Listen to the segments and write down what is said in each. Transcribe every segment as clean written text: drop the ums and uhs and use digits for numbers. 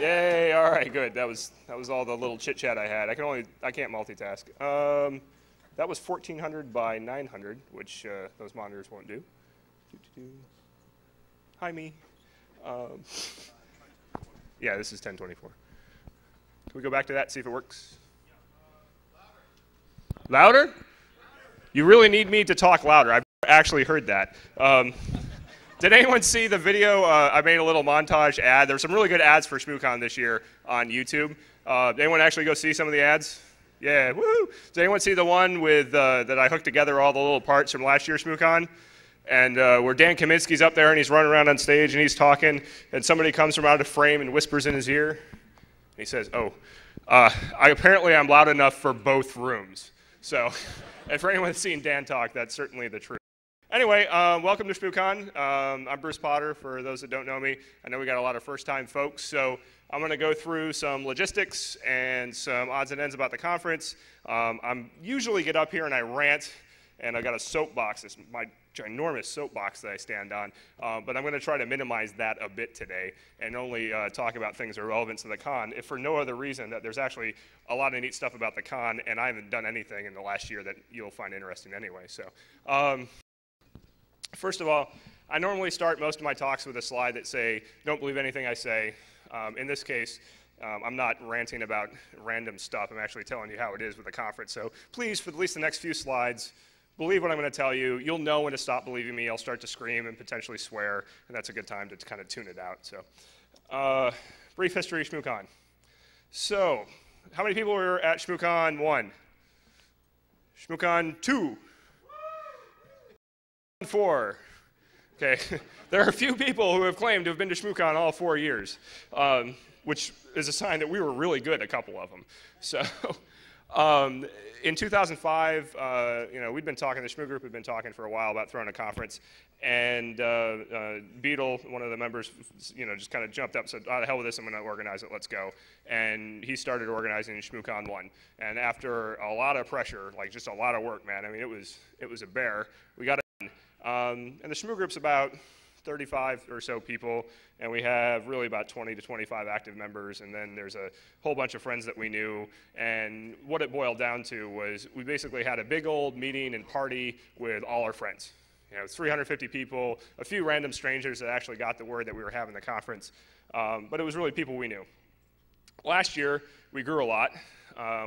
Yay! All right, good. That was all the little chit chat I had. I can't multitask. That was 1400 by 900, which those monitors won't do. Hi, me. Yeah, this is 1024. Can we go back to that, see if it works? Louder? You really need me to talk louder. I've actually heard that. Did anyone see the video? I made a little montage ad. There were some really good ads for ShmooCon this year on YouTube. Did anyone actually go see some of the ads? Yeah, woo! Did anyone see the one with that I hooked together all the little parts from last year's ShmooCon? And where Dan Kaminsky's up there and he's running around on stage and he's talking, and somebody comes from out of frame and whispers in his ear. He says, "Oh, apparently I'm loud enough for both rooms." So, and for anyone that's seen Dan talk, that's certainly the truth. Anyway, welcome to ShmooCon. I'm Bruce Potter, for those that don't know me. I know we got a lot of first-time folks, so I'm going to go through some logistics and some odds and ends about the conference. I usually get up here and I rant, and I got a soapbox. It's my ginormous soapbox that I stand on, but I'm going to try to minimize that a bit today and only talk about things that are relevant to the con, if for no other reason that there's actually a lot of neat stuff about the con, and I haven't done anything in the last year that you'll find interesting anyway. So. First of all, I normally start most of my talks with a slide that say, "Don't believe anything I say." In this case, I'm not ranting about random stuff. I'm actually telling you how it is with the conference. So please, for at least the next few slides, believe what I'm going to tell you. You'll know when to stop believing me. I'll start to scream and potentially swear, and that's a good time to kind of tune it out. So, brief history of ShmooCon. So, how many people were at ShmooCon 1? ShmooCon 2? 4. Okay, there are a few people who have claimed to have been to ShmooCon all 4 years, which is a sign that we were really good, a couple of them. So, in 2005, we'd been talking, the Shmoo group had been talking for a while about throwing a conference, and Beetle, one of the members, just kind of jumped up and said, "Oh, the hell with this, I'm going to organize it, let's go." And he started organizing ShmooCon 1. And after a lot of pressure, like just a lot of work, man, I mean, it was a bear, we got it. And the Shmoo group's about 35 or so people, and we have really about 20 to 25 active members, and then there's a whole bunch of friends that we knew, and what it boiled down to was we basically had a big old meeting and party with all our friends. 350 people, a few random strangers that actually got the word that we were having the conference, but it was really people we knew. Last year, we grew a lot.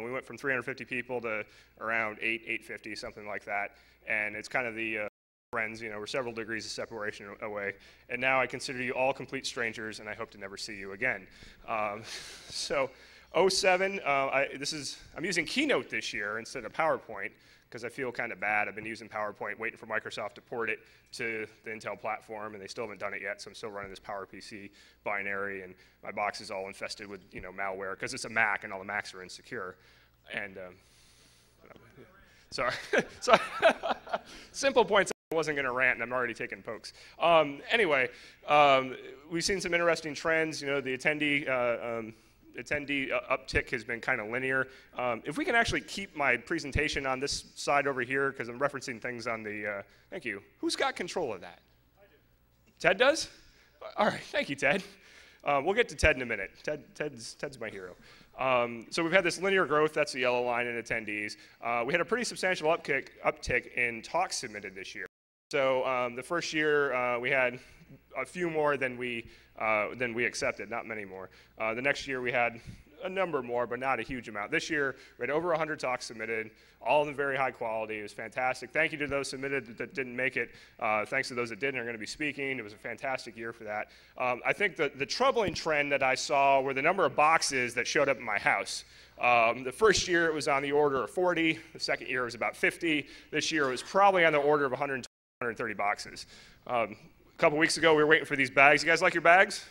We went from 350 people to around 850, something like that, and it's kind of the friends, we're several degrees of separation away, and now I consider you all complete strangers, and I hope to never see you again. So, 07, I'm using Keynote this year instead of PowerPoint, because I feel kind of bad. I've been using PowerPoint, waiting for Microsoft to port it to the Intel platform, and they still haven't done it yet, so I'm still running this PowerPC binary, and my box is all infested with, malware, because it's a Mac, and all the Macs are insecure. And, sorry. Sorry. Simple points. I wasn't going to rant, and I'm already taking pokes. Anyway, we've seen some interesting trends. The attendee uptick has been kind of linear. If we can actually keep my presentation on this side over here, because I'm referencing things on the, thank you. Who's got control of that? I do. Ted does? All right, thank you, Ted. We'll get to Ted in a minute. Ted's my hero. So we've had this linear growth, that's the yellow line in attendees. We had a pretty substantial uptick in talks submitted this year. So the first year we had a few more than we accepted, not many more. The next year we had a number more, but not a huge amount. This year we had over 100 talks submitted, all of them very high quality. It was fantastic. Thank you to those submitted that didn't make it. Thanks to those that did and are going to be speaking. It was a fantastic year for that. I think the troubling trend that I saw were the number of boxes that showed up in my house. The first year it was on the order of 40. The second year it was about 50. This year it was probably on the order of 130 boxes. A couple weeks ago we were waiting for these bags. You guys like your bags?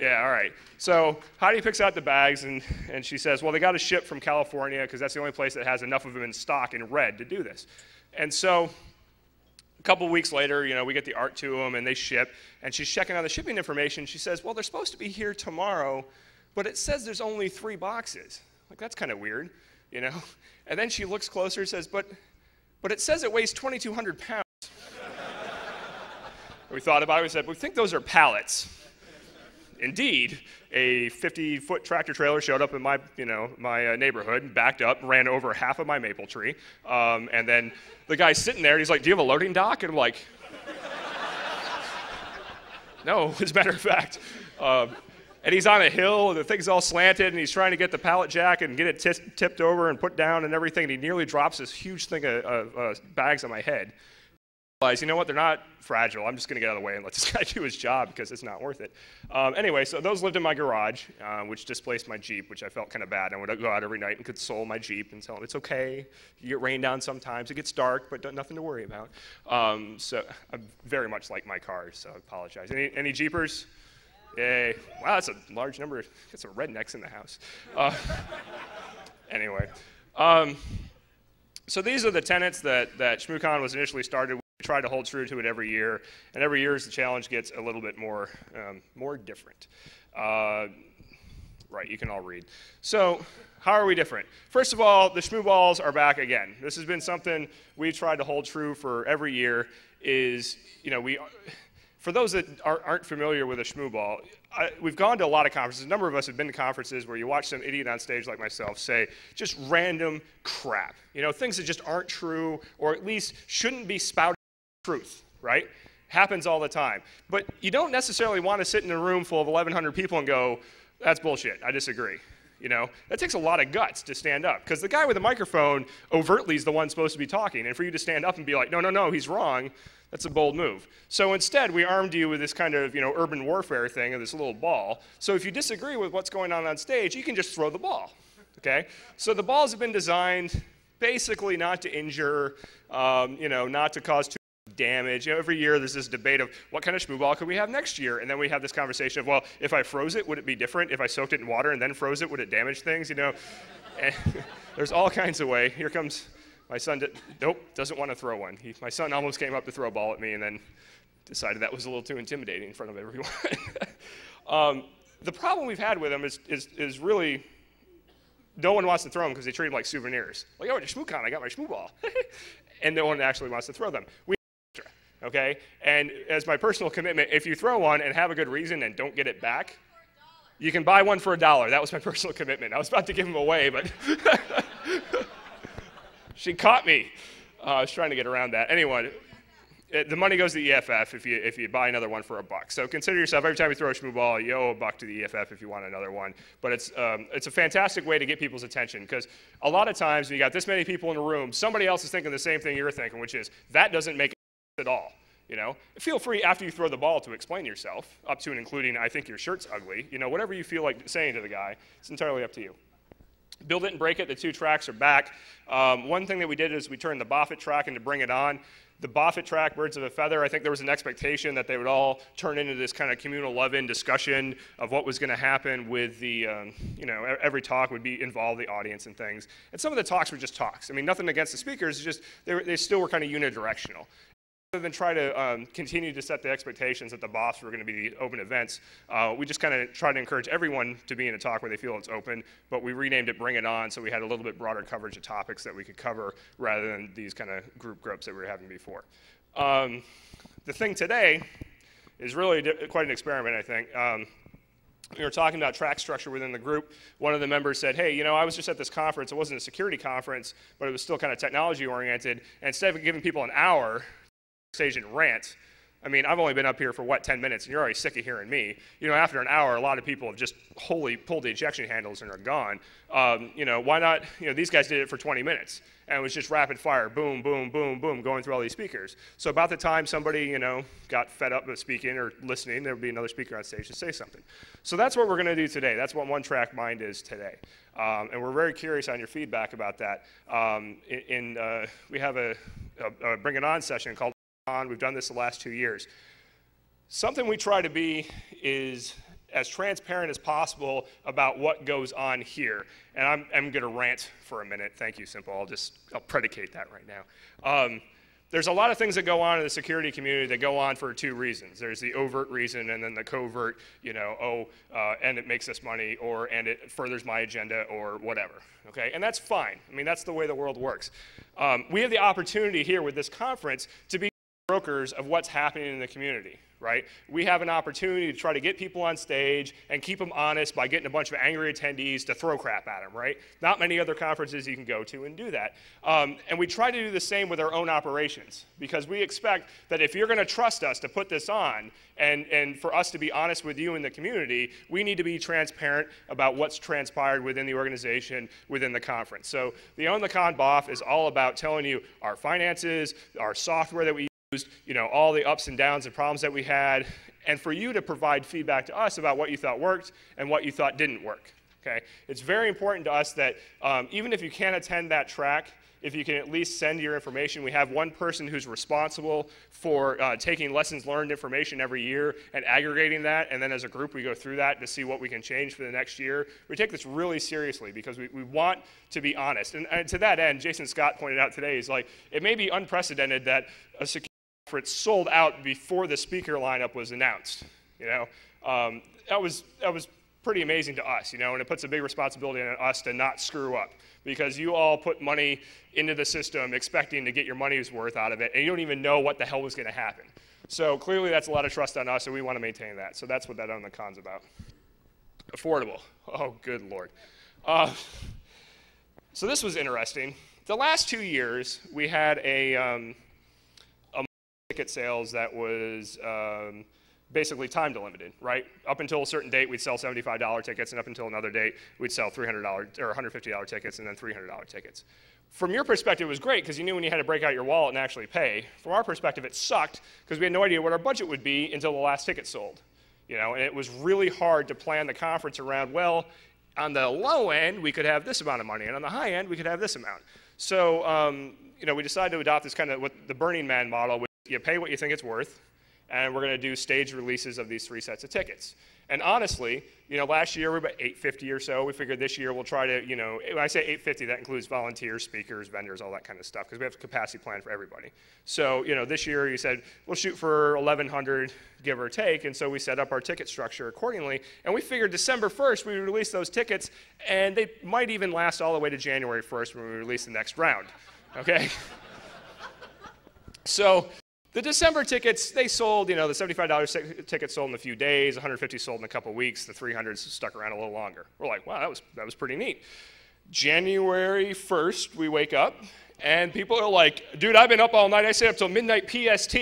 Yeah, all right. So Heidi picks out the bags, and she says, well, they got to ship from California because that's the only place that has enough of them in stock in red to do this. And so a couple weeks later, we get the art to them, and they ship, and she's checking on the shipping information. She says, well, they're supposed to be here tomorrow, but it says there's only 3 boxes. Like, that's kind of weird, And then she looks closer and says, but it says it weighs 2,200 pounds. We thought about it. We said, we think those are pallets. indeed, a 50-foot tractor trailer showed up in my, my neighborhood and backed up, ran over half of my maple tree. And then the guy's sitting there, and he's like, "Do you have a loading dock?" And I'm like, "No, as a matter of fact." And he's on a hill, and the thing's all slanted, and he's trying to get the pallet jack and get it tipped over and put down and everything, and he nearly drops this huge thing of bags on my head. I realized, you know what, they're not fragile. I'm just going to get out of the way and let this guy do his job because it's not worth it. Anyway, so those lived in my garage, which displaced my Jeep, which I felt kind of bad. I would go out every night and console my Jeep and tell him, it's okay. You get rain down sometimes. It gets dark, but nothing to worry about. So I very much like my cars, so I apologize. Any Jeepers? Yay. Wow, that's a large number. Get some rednecks in the house. Anyway. So these are the tenets that ShmooCon was initially started with. We try to hold true to it every year, and every year as the challenge gets a little bit more different. Right, you can all read. So how are we different? First of all, the Shmoo balls are back again. This has been something we tried to hold true for every year. For those that aren't familiar with a Shmoo ball, we've gone to a lot of conferences. A number of us have been to conferences where you watch some idiot on stage like myself say just random crap. Things that just aren't true, or at least shouldn't be spouted truth, right? Happens all the time. But you don't necessarily want to sit in a room full of 1,100 people and go, "That's bullshit, I disagree." That takes a lot of guts to stand up, because the guy with the microphone overtly is the one supposed to be talking, and for you to stand up and be like, no, he's wrong, that's a bold move. So instead, we armed you with this kind of, urban warfare thing of this little ball. So if you disagree with what's going on stage, you can just throw the ball, okay? So the balls have been designed basically not to injure, not to cause too much damage. Every year there's this debate of what kind of Shmoo ball could we have next year? And then we have this conversation of, well, if I froze it, would it be different? If I soaked it in water and then froze it, would it damage things? And there's all kinds of ways. Here comes my son. Nope, doesn't want to throw one. My son almost came up to throw a ball at me and then decided that was a little too intimidating in front of everyone. The problem we've had with them is really no one wants to throw them because they treat them like souvenirs. Like, oh, it's ShmooCon, I got my Shmoo ball. And no one actually wants to throw them. Okay? And as my personal commitment, if you throw one and have a good reason and don't get it back, you can buy one for $1. That was my personal commitment. I was about to give them away, but she caught me. I was trying to get around that. Anyway, the money goes to the EFF if you buy another one for $1. So consider yourself, every time you throw a Shmoo ball, you owe $1 to the EFF if you want another one. But it's a fantastic way to get people's attention, because a lot of times when you got this many people in a room, somebody else is thinking the same thing you're thinking, which is, that doesn't make at all. Feel free after you throw the ball to explain yourself, up to and including, I think your shirt's ugly. Whatever you feel like saying to the guy, it's entirely up to you. Build It and Break It, the two tracks are back. One thing that we did is we turned the Boffet track into Bring It On. The Boffet track, Birds of a Feather, I think there was an expectation that they would all turn into this kind of communal love-in discussion of what was going to happen with the, every talk would involve the audience and things. And some of the talks were just talks. I mean, nothing against the speakers, just they still were kind of unidirectional. Rather than try to continue to set the expectations that the BOFs were going to be the open events, we just kind of try to encourage everyone to be in a talk where they feel it's open, but we renamed it Bring It On, so we had a little bit broader coverage of topics that we could cover rather than these kind of groups that we were having before. The thing today is really quite an experiment, I think. We were talking about track structure within the group. One of the members said, hey, I was just at this conference. It wasn't a security conference, but it was still kind of technology oriented. And instead of giving people an hour stage and rant, I mean, I've only been up here for, 10 minutes, and you're already sick of hearing me. After an hour, a lot of people have just wholly pulled the ejection handles and are gone. Why not, these guys did it for 20 minutes, and it was just rapid fire, boom, boom, boom, boom, going through all these speakers. So about the time somebody, got fed up with speaking or listening, there would be another speaker on stage to say something. So that's what we're going to do today. That's what One Track Mind is today. And we're very curious on your feedback about that. We have a Bring It On session called On. We've done this the last 2 years. Something we try to be is as transparent as possible about what goes on here. And I'm going to rant for a minute. Thank you, Simple. I'll predicate that right now. There's a lot of things that go on in the security community that go on for 2 reasons. There's the overt reason and then the covert, and it makes us money, and it furthers my agenda, or whatever, okay? And that's fine. I mean, that's the way the world works. We have the opportunity here with this conference to be brokers of what's happening in the community, right? We have an opportunity to try to get people on stage and keep them honest by getting a bunch of angry attendees to throw crap at them, right? Not many other conferences you can go to and do that. And we try to do the same with our own operations, because we expect that if you're going to trust us to put this on and for us to be honest with you in the community, we need to be transparent about what's transpired within the organization, within the conference. So the On the Con BOF is all about telling you our finances, our software that we used, all the ups and downs and problems that we had, and for you to provide feedback to us about what you thought worked and what you thought didn't work. Okay? It's very important to us that even if you can't attend that track, if you can at least send your information. We have one person who's responsible for taking lessons learned information every year and aggregating that, and then as a group we go through that to see what we can change for the next year. We take this really seriously because we want to be honest. And to that end, Jason Scott pointed out today, he's like, it may be unprecedented that a security conference sold out before the speaker lineup was announced. That was pretty amazing to us, and it puts a big responsibility on us to not screw up, because you all put money into the system expecting to get your money's worth out of it, and you don't even know what the hell was going to happen. So clearly that's a lot of trust on us, and we want to maintain that. So that's what that On the Con's about. Affordable. Oh, good Lord. So this was interesting. The last 2 years, we had a ticket sales that was basically time delimited, right? Up until a certain date, we'd sell $75 tickets, and up until another date, we'd sell $300 or $150 tickets, and then $300 tickets. From your perspective, it was great because you knew when you had to break out your wallet and actually pay. From our perspective, it sucked because we had no idea what our budget would be until the last ticket sold. And it was really hard to plan the conference around, well, on the low end, we could have this amount of money, and on the high end, we could have this amount. So, we decided to adopt this kind of the Burning Man model, which you pay what you think it's worth, and we're going to do staged releases of these 3 sets of tickets. And honestly, last year we were about $850 or so. We figured this year we'll try to, when I say $850, that includes volunteers, speakers, vendors, all that kind of stuff, because we have a capacity plan for everybody. So, this year you said, we'll shoot for $1,100, give or take, and so we set up our ticket structure accordingly. And we figured December 1st we would release those tickets, and they might even last all the way to January 1st when we release the next round, okay? So, the December tickets, they sold, the $75 tickets sold in a few days, $150 sold in a couple weeks, the $300s stuck around a little longer. We're like, wow, that was pretty neat. January 1st, we wake up, and people are like, dude, I've been up all night. I stayed up till midnight PST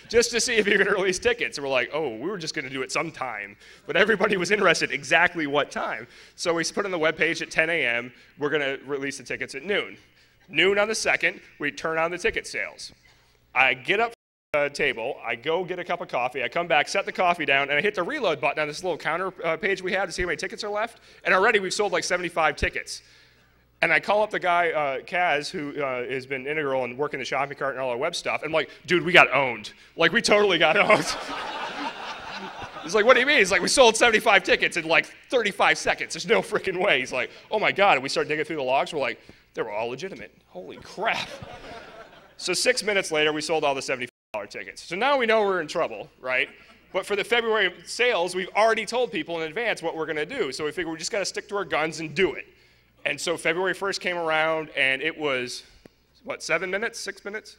just to see if you're going to release tickets. And we're like, oh, we were just going to do it sometime. But everybody was interested exactly what time. So we put on the webpage at 10 a.m., we're going to release the tickets at noon. Noon on the 2nd, we turn on the ticket sales. I get up table, I go get a cup of coffee, I come back, set the coffee down, and I hit the reload button on this little counter page we have to see how many tickets are left, and already we've sold like 75 tickets. And I call up the guy, Kaz, who has been integral in working the shopping cart and all our web stuff, and I'm like, dude, we got owned. Like, we totally got owned. He's like, what do you mean? He's like, we sold 75 tickets in like 35 seconds. There's no freaking way. He's like, oh my God. And we start digging through the logs. We're like, they were all legitimate. Holy crap. So 6 minutes later, we sold all the $75 tickets. So now we know we're in trouble, right? But for the February sales, we've already told people in advance what we're going to do. So we figured we just got to stick to our guns and do it. And so February 1st came around, and it was, what, 7 minutes, 6 minutes?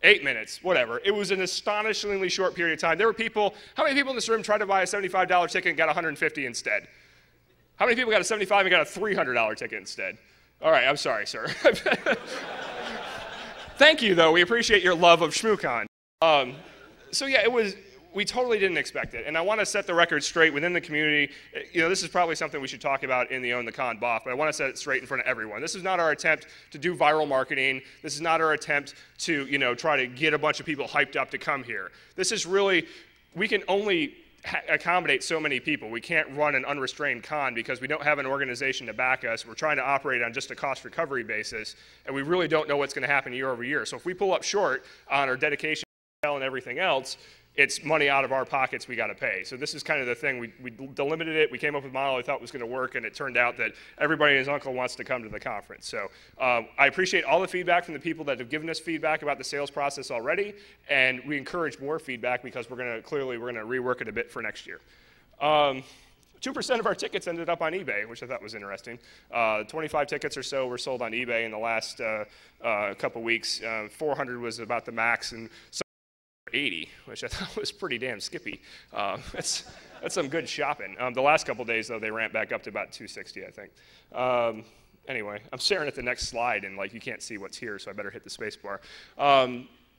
8 minutes, whatever. It was an astonishingly short period of time. There were people, how many people in this room tried to buy a $75 ticket and got $150 instead? How many people got a $75 and got a $300 ticket instead? All right, I'm sorry, sir. Thank you, though. We appreciate your love of ShmooCon. So yeah, we totally didn't expect it. And I want to set the record straight within the community. This is probably something we should talk about in the On the Con BOF, but I want to set it straight in front of everyone. This is not our attempt to do viral marketing. This is not our attempt to, try to get a bunch of people hyped up to come here. This is really, we can only accommodate so many people. We can't run an unrestrained con because we don't have an organization to back us. We're trying to operate on just a cost recovery basis, and we really don't know what's going to happen year over year. So if we pull up short on our dedication and everything else, it's money out of our pockets we got to pay. So this is kind of the thing. We delimited it. We came up with a model we thought was going to work, and it turned out that everybody and his uncle wants to come to the conference. So I appreciate all the feedback from the people that have given us feedback about the sales process already, and we encourage more feedback because we're going to rework it a bit for next year. 2% of our tickets ended up on eBay, which I thought was interesting. 25 tickets or so were sold on eBay in the last couple weeks. 400 was about the max, and $80, which I thought was pretty damn skippy. That's some good shopping. The last couple days, though, they ramped back up to about $260, I think. Anyway, I'm staring at the next slide, and like you can't see what's here, so I better hit the space bar.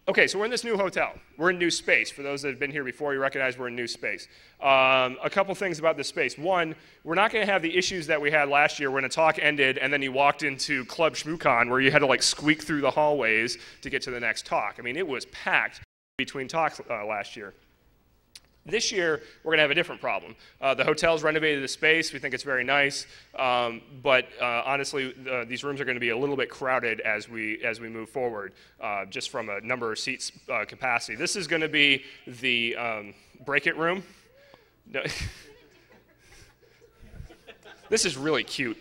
Okay, so we're in this new hotel. We're in new space. For those that have been here before, you recognize we're in new space. A couple things about this space. One, we're not going to have the issues that we had last year when a talk ended and then you walked into Club Shmoo where you had to like squeak through the hallways to get to the next talk. I mean, it was packed between talks last year. This year, we're going to have a different problem. The hotel's renovated the space. We think it's very nice. But honestly, these rooms are going to be a little bit crowded as we move forward, just from a number of seats capacity. This is going to be the break-it room. No. This is really cute.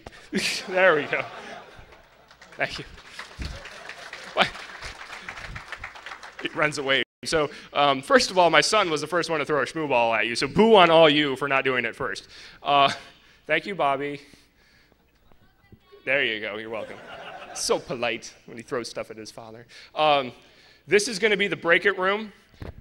There we go. Thank you. It runs away. So first of all, my son was the first one to throw a Shmoo ball at you, so boo on all you for not doing it first. Thank you, Bobby. There you go, you're welcome. So polite when he throws stuff at his father. This is going to be the break-it room.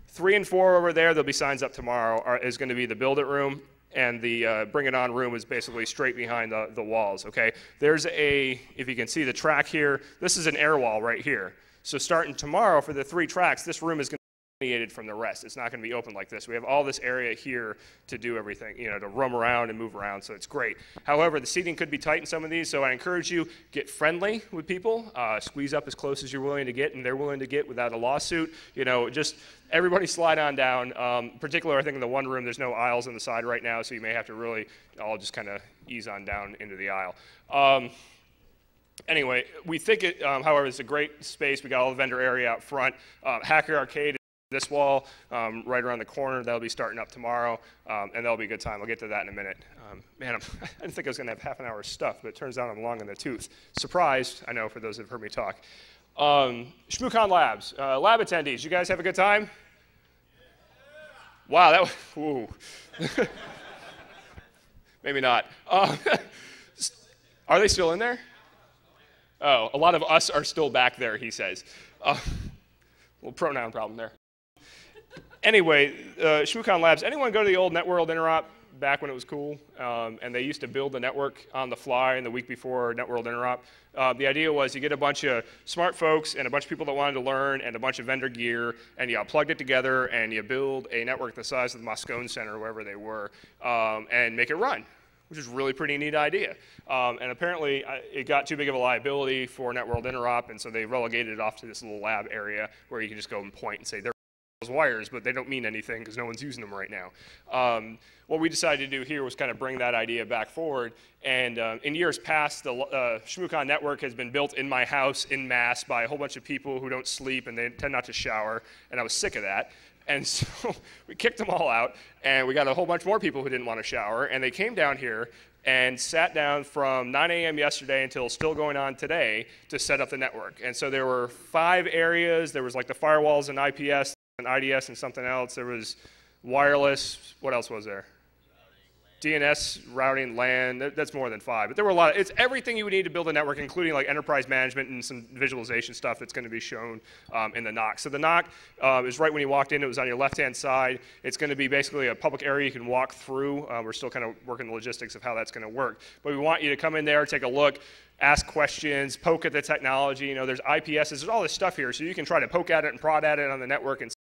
3 and 4 over there, there'll be signs up tomorrow, is going to be the build-it room, and the bring-it-on room is basically straight behind the walls, okay? There's if you can see the track here, this is an air wall right here. So starting tomorrow for the 3 tracks, this room is going to from the rest. It's not going to be open like this. We have all this area here to do everything, you know, to roam around and move around, so it's great. However, the seating could be tight in some of these, so I encourage you, get friendly with people, squeeze up as close as you're willing to get and they're willing to get without a lawsuit. You know, just everybody slide on down. Particularly, I think in the one room, there's no aisles on the side right now, so you may have to really all just kind of ease on down into the aisle. Anyway, we think it, however, it's a great space. We got all the vendor area out front. Hacker Arcade, this wall, right around the corner, that'll be starting up tomorrow, and that'll be a good time. I'll get to that in a minute. Man, I didn't think I was going to have half an hour of stuff, but it turns out I'm long in the tooth. Surprised, I know, for those that have heard me talk. Shmoo Labs, lab attendees, you guys have a good time? Wow, that was, ooh. Maybe not. Are they still in there? Oh, a lot of us are still back there, he says. Little pronoun problem there. Anyway, Shmoo Labs, anyone go to the old Networld Interop back when it was cool? And they used to build the network on the fly in the week before Networld Interop. The idea was you get a bunch of smart folks and a bunch of people that wanted to learn and a bunch of vendor gear, and you plugged it together and you build a network the size of the Moscone Center, wherever they were, and make it run, which is a really pretty neat idea. And apparently, it got too big of a liability for Networld Interop, and so they relegated it off to this little lab area where you can just go and point and say, there are those wires, but they don't mean anything because no one's using them right now. What we decided to do here was kind of bring that idea back forward. And in years past, the Shmoo network has been built in my house en masse by a whole bunch of people who don't sleep and they tend not to shower, and I was sick of that. And so we kicked them all out, and we got a whole bunch more people who didn't want to shower, and they came down here and sat down from 9 a.m. yesterday until still going on today to set up the network. And so there were 5 areas. There was like the firewalls and IPS and IDS and something else. There was wireless. What else was there? DNS, routing, LAN, that's more than 5. But there were a lot. It's everything you would need to build a network, including like enterprise management and some visualization stuff that's going to be shown in the NOC. So the NOC is right when you walked in. It was on your left-hand side. It's going to be basically a public area you can walk through. We're still kind of working the logistics of how that's going to work. But we want you to come in there, take a look, ask questions, poke at the technology. You know, there's IPSs. There's all this stuff here, so you can try to poke at it and prod at it on the network and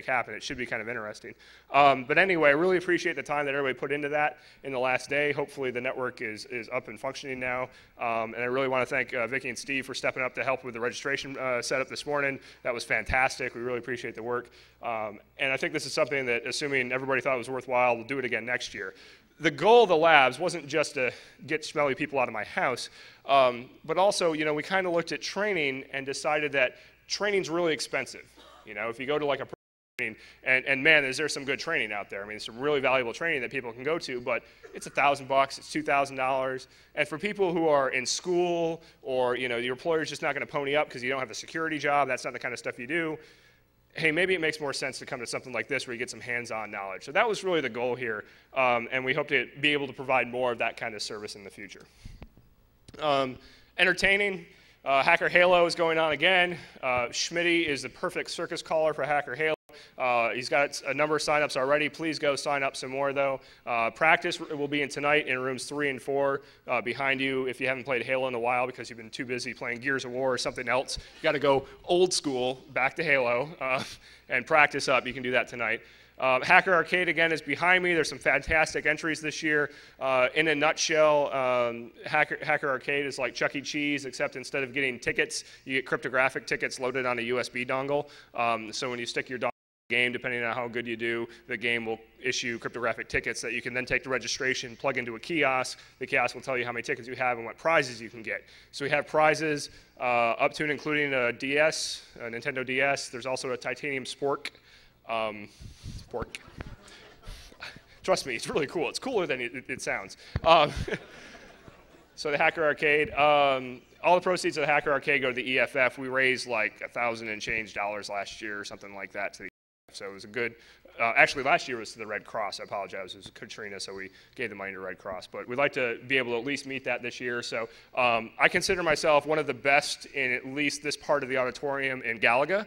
happen. It should be kind of interesting. But anyway, I really appreciate the time that everybody put into that in the last day. Hopefully the network is up and functioning now. And I really want to thank Vicki and Steve for stepping up to help with the registration setup this morning. That was fantastic. We really appreciate the work. And I think this is something that, assuming everybody thought it was worthwhile, we'll do it again next year. The goal of the labs wasn't just to get smelly people out of my house, but also, you know, we kind of looked at training and decided that training's really expensive. You know, if you go to like a and man, is there some good training out there. I mean, some really valuable training that people can go to, but it's $1,000, it's $2,000. And for people who are in school or, you know, your employer's just not going to pony up because you don't have a security job, that's not the kind of stuff you do, hey, maybe it makes more sense to come to something like this where you get some hands-on knowledge. So that was really the goal here, and we hope to be able to provide more of that kind of service in the future. Entertaining. Hacker Halo is going on again. Schmitty is the perfect circus caller for Hacker Halo. He's got a number of signups already. Please go sign up some more, though. Practice will be in tonight in rooms 3 and 4 behind you. If you haven't played Halo in a while because you've been too busy playing Gears of War or something else, you got to go old school, back to Halo, and practice up. You can do that tonight. Hacker Arcade, again, is behind me. There's some fantastic entries this year. In a nutshell, Hacker Arcade is like Chuck E. Cheese, except instead of getting tickets, you get cryptographic tickets loaded on a USB dongle. So when you stick your dongle in the game, depending on how good you do, the game will issue cryptographic tickets that you can then take to registration, plug into a kiosk. The kiosk will tell you how many tickets you have and what prizes you can get. So we have prizes up to and including a DS, a Nintendo DS. There's also a titanium spork. Trust me, it's really cool. It's cooler than it sounds. So the Hacker Arcade, all the proceeds of the Hacker Arcade go to the EFF. We raised like $1,000 and change last year or something like that to the EFF. So it was a good, actually last year was to the Red Cross. I apologize, it was Katrina, so we gave the money to Red Cross. But we'd like to be able to at least meet that this year. So I consider myself one of the best in at least this part of the auditorium in Galaga.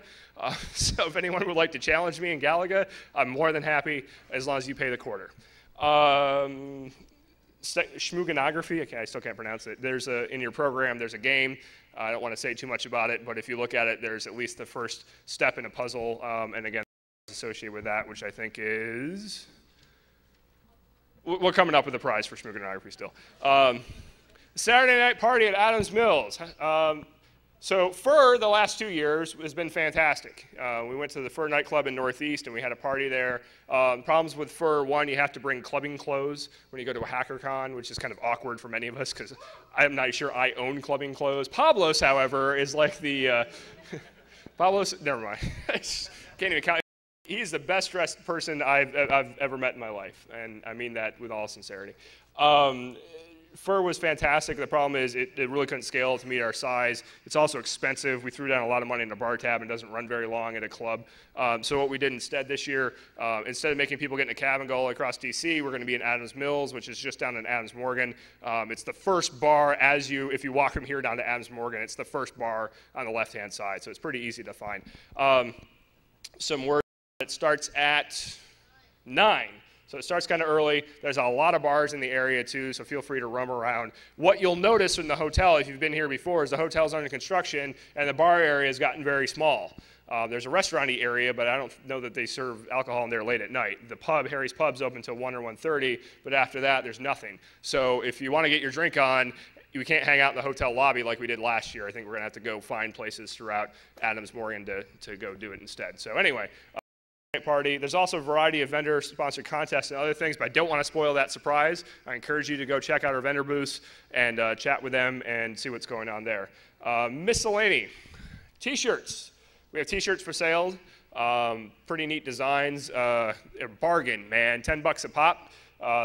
So if anyone would like to challenge me in Galaga, I'm more than happy as long as you pay the quarter. Shmoo1883, okay, I still can't pronounce it. There's in your program, there's a game. I don't want to say too much about it, but if you look at it, there's at least the first step in a puzzle. And again, associated with that, which I think is, we're coming up with a prize for Shmoo1883 still. Saturday night party at Adams Mills. So Fur, the last 2 years, has been fantastic. We went to the Fur nightclub in Northeast, and we had a party there. Problems with Fur, one, you have to bring clubbing clothes when you go to a HackerCon, which is kind of awkward for many of us, because I'm not sure I own clubbing clothes. Pablos, however, is like the, Pablos, never mind. Can't even count. He's the best dressed person I've ever met in my life, and I mean that with all sincerity. Fur was fantastic. The problem is it really couldn't scale to meet our size. It's also expensive. We threw down a lot of money in a bar tab and it doesn't run very long at a club. So what we did instead this year, instead of making people get in a cab and go all across DC, we're going to be in Adams Mills, which is just down in Adams Morgan. It's the first bar if you walk from here down to Adams Morgan, it's the first bar on the left-hand side. So it's pretty easy to find. Some word, it starts at 9. So it starts kind of early. There's a lot of bars in the area too, so feel free to roam around. What you'll notice in the hotel, if you've been here before, is the hotel's under construction and the bar area has gotten very small. There's a restaurant-y area, but I don't know that they serve alcohol in there late at night. The pub, Harry's Pub's open until 1 or 1:30, but after that, there's nothing. So if you want to get your drink on, you can't hang out in the hotel lobby like we did last year. I think we're going to have to go find places throughout Adams Morgan to go do it instead. So anyway. Party. There's also a variety of vendor-sponsored contests and other things, but I don't want to spoil that surprise. I encourage you to go check out our vendor booths and chat with them and see what's going on there. Miscellany. T-shirts. We have T-shirts for sale. Pretty neat designs. A bargain, man. $10 a pop.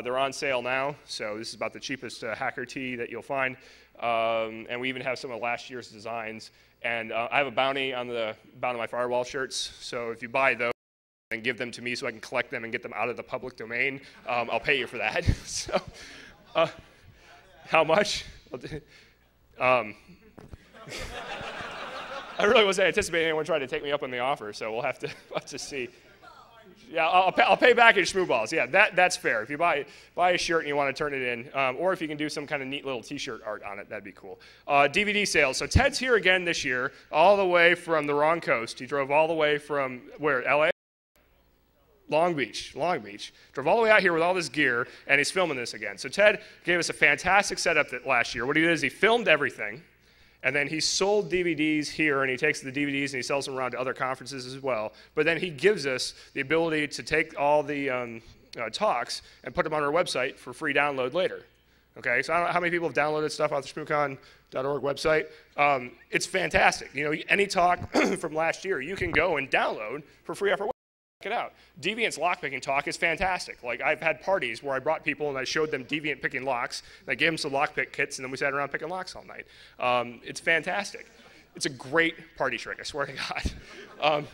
They're on sale now, so this is about the cheapest hacker tee that you'll find. And we even have some of last year's designs. And I have a bounty on the bottom of my Firewall shirts, so if you buy those, and give them to me so I can collect them and get them out of the public domain, I'll pay you for that. So, how much? I really wasn't anticipating anyone trying to take me up on the offer, so we'll have to see. Yeah, I'll pay back in Shmoo balls. Yeah, that's fair. If you buy a shirt and you want to turn it in, or if you can do some kind of neat little T-shirt art on it, that'd be cool. DVD sales. So Ted's here again this year, all the way from the wrong coast. He drove all the way from where? LA? Long Beach. Drove all the way out here with all this gear, and he's filming this again. So Ted gave us a fantastic setup last year. What he did is he filmed everything, and then he sold DVDs here, and he takes the DVDs and he sells them around to other conferences as well. But then he gives us the ability to take all the talks and put them on our website for free download later. Okay, so I don't know how many people have downloaded stuff off the shmoocon.org website. It's fantastic. You know, any talk from last year, you can go and download for free off our website. Check it out. Deviant's lockpicking talk is fantastic. Like, I've had parties where I brought people and I showed them Deviant picking locks, and I gave them some lockpick kits, and then we sat around picking locks all night. It's fantastic. It's a great party trick, I swear to God.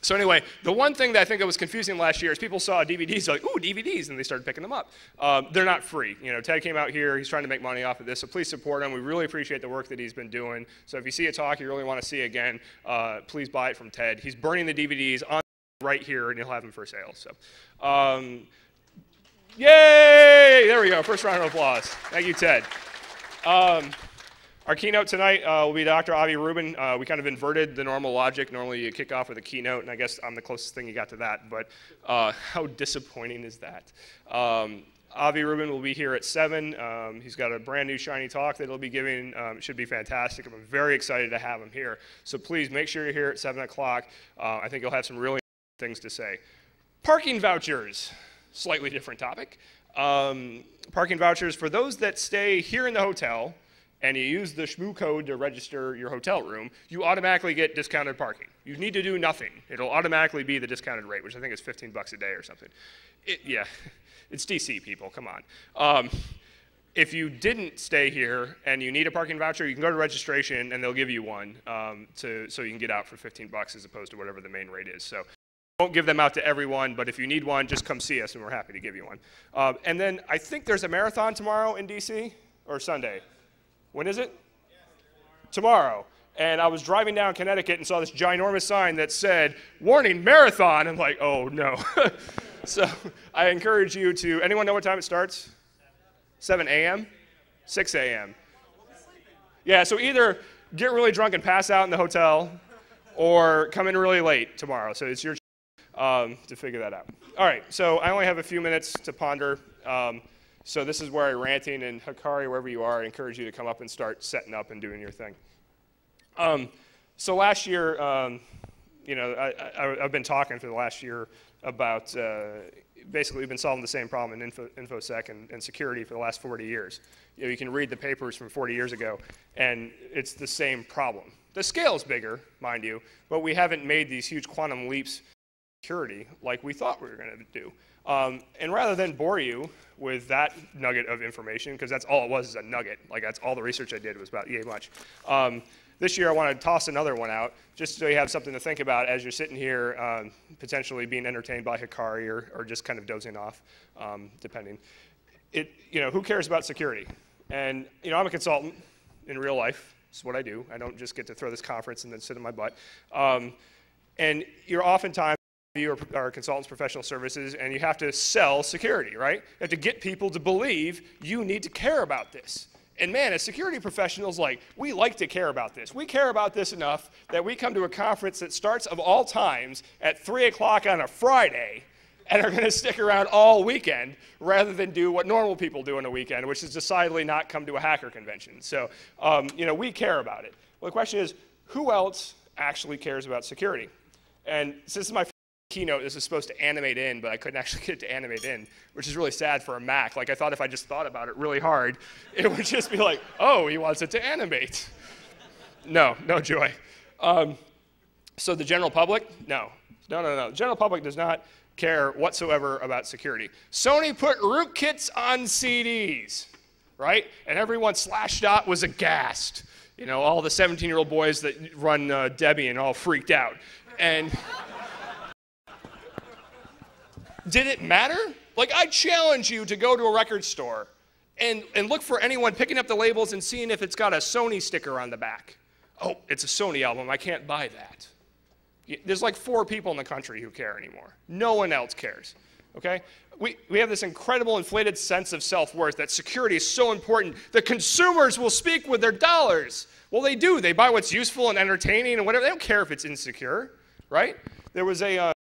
So anyway, the one thing that I think that was confusing last year is people saw DVDs, like, ooh, DVDs, and they started picking them up. They're not free. You know, Ted came out here, he's trying to make money off of this, so please support him. We really appreciate the work that he's been doing. So if you see a talk you really want to see again, please buy it from Ted. He's burning the DVDs on right here, and you'll have them for sale. So, yay! There we go. First round of applause. Thank you, Ted. Our keynote tonight will be Dr. Avi Rubin. We kind of inverted the normal logic. Normally you kick off with a keynote, and I guess I'm the closest thing you got to that, but how disappointing is that? Avi Rubin will be here at 7. He's got a brand new shiny talk that he'll be giving. It should be fantastic. I'm very excited to have him here. So please make sure you're here at 7 o'clock. I think you'll have some really things to say. Parking vouchers, slightly different topic. Parking vouchers for those that stay here in the hotel and you use the Shmoo code to register your hotel room, you automatically get discounted parking. You need to do nothing. It'll automatically be the discounted rate, which I think is $15 a day or something. Yeah, it's DC, people, come on. If you didn't stay here and you need a parking voucher, you can go to registration and they'll give you one so you can get out for $15 as opposed to whatever the main rate is. So won't give them out to everyone, but if you need one, just come see us and we're happy to give you one. And then I think there's a marathon tomorrow in DC, or Sunday. When is it? Tomorrow. And I was driving down Connecticut and saw this ginormous sign that said, "Warning, marathon." I'm like, oh no. So I encourage you to, anyone know what time it starts? 7 a.m.? 6 a.m. Yeah, so either get really drunk and pass out in the hotel, or come in really late tomorrow. So it's your to figure that out. All right, so I only have a few minutes to ponder. So this is where I'm ranting, and Hikari, wherever you are, I encourage you to come up and start setting up and doing your thing. So last year, you know, I've been talking for the last year about basically we've been solving the same problem in InfoSec and security for the last 40 years. You know, you can read the papers from 40 years ago, and it's the same problem. The scale is bigger, mind you, but we haven't made these huge quantum leaps in security like we thought we were going to do. And rather than bore you with that nugget of information, because that's all it was, is a nugget. Like, that's all the research I did was about yay much. This year I want to toss another one out, just so you have something to think about as you're sitting here, potentially being entertained by Hikari or just kind of dozing off, depending. You know, who cares about security? And, you know, I'm a consultant in real life. This is what I do. I don't just get to throw this conference and then sit in my butt. And you're oftentimes, you are consultants, professional services, and you have to sell security, right? You have to get people to believe you need to care about this. And man, as security professionals, like, we like to care about this. We care about this enough that we come to a conference that starts of all times at 3 o'clock on a Friday and are going to stick around all weekend rather than do what normal people do on a weekend, which is decidedly not come to a hacker convention. So, you know, we care about it. Well, the question is, who else actually cares about security? And since this is my keynote, this is supposed to animate in, but I couldn't actually get it to animate in, which is really sad for a Mac. Like, I thought if I just thought about it really hard, it would just be like, oh, he wants it to animate. No, no joy. So the general public? No. The general public does not care whatsoever about security. Sony put rootkits on CDs, right? And everyone /dot was aghast. You know, all the 17-year-old boys that run Debian all freaked out. And did it matter? Like, I challenge you to go to a record store and look for anyone picking up the labels and seeing if it's got a Sony sticker on the back. Oh, it's a Sony album. I can't buy that. There's like 4 people in the country who care anymore. No one else cares, okay? We have this incredible inflated sense of self-worth that security is so important that consumers will speak with their dollars. Well, they do. They buy what's useful and entertaining and whatever. They don't care if it's insecure, right? There was a...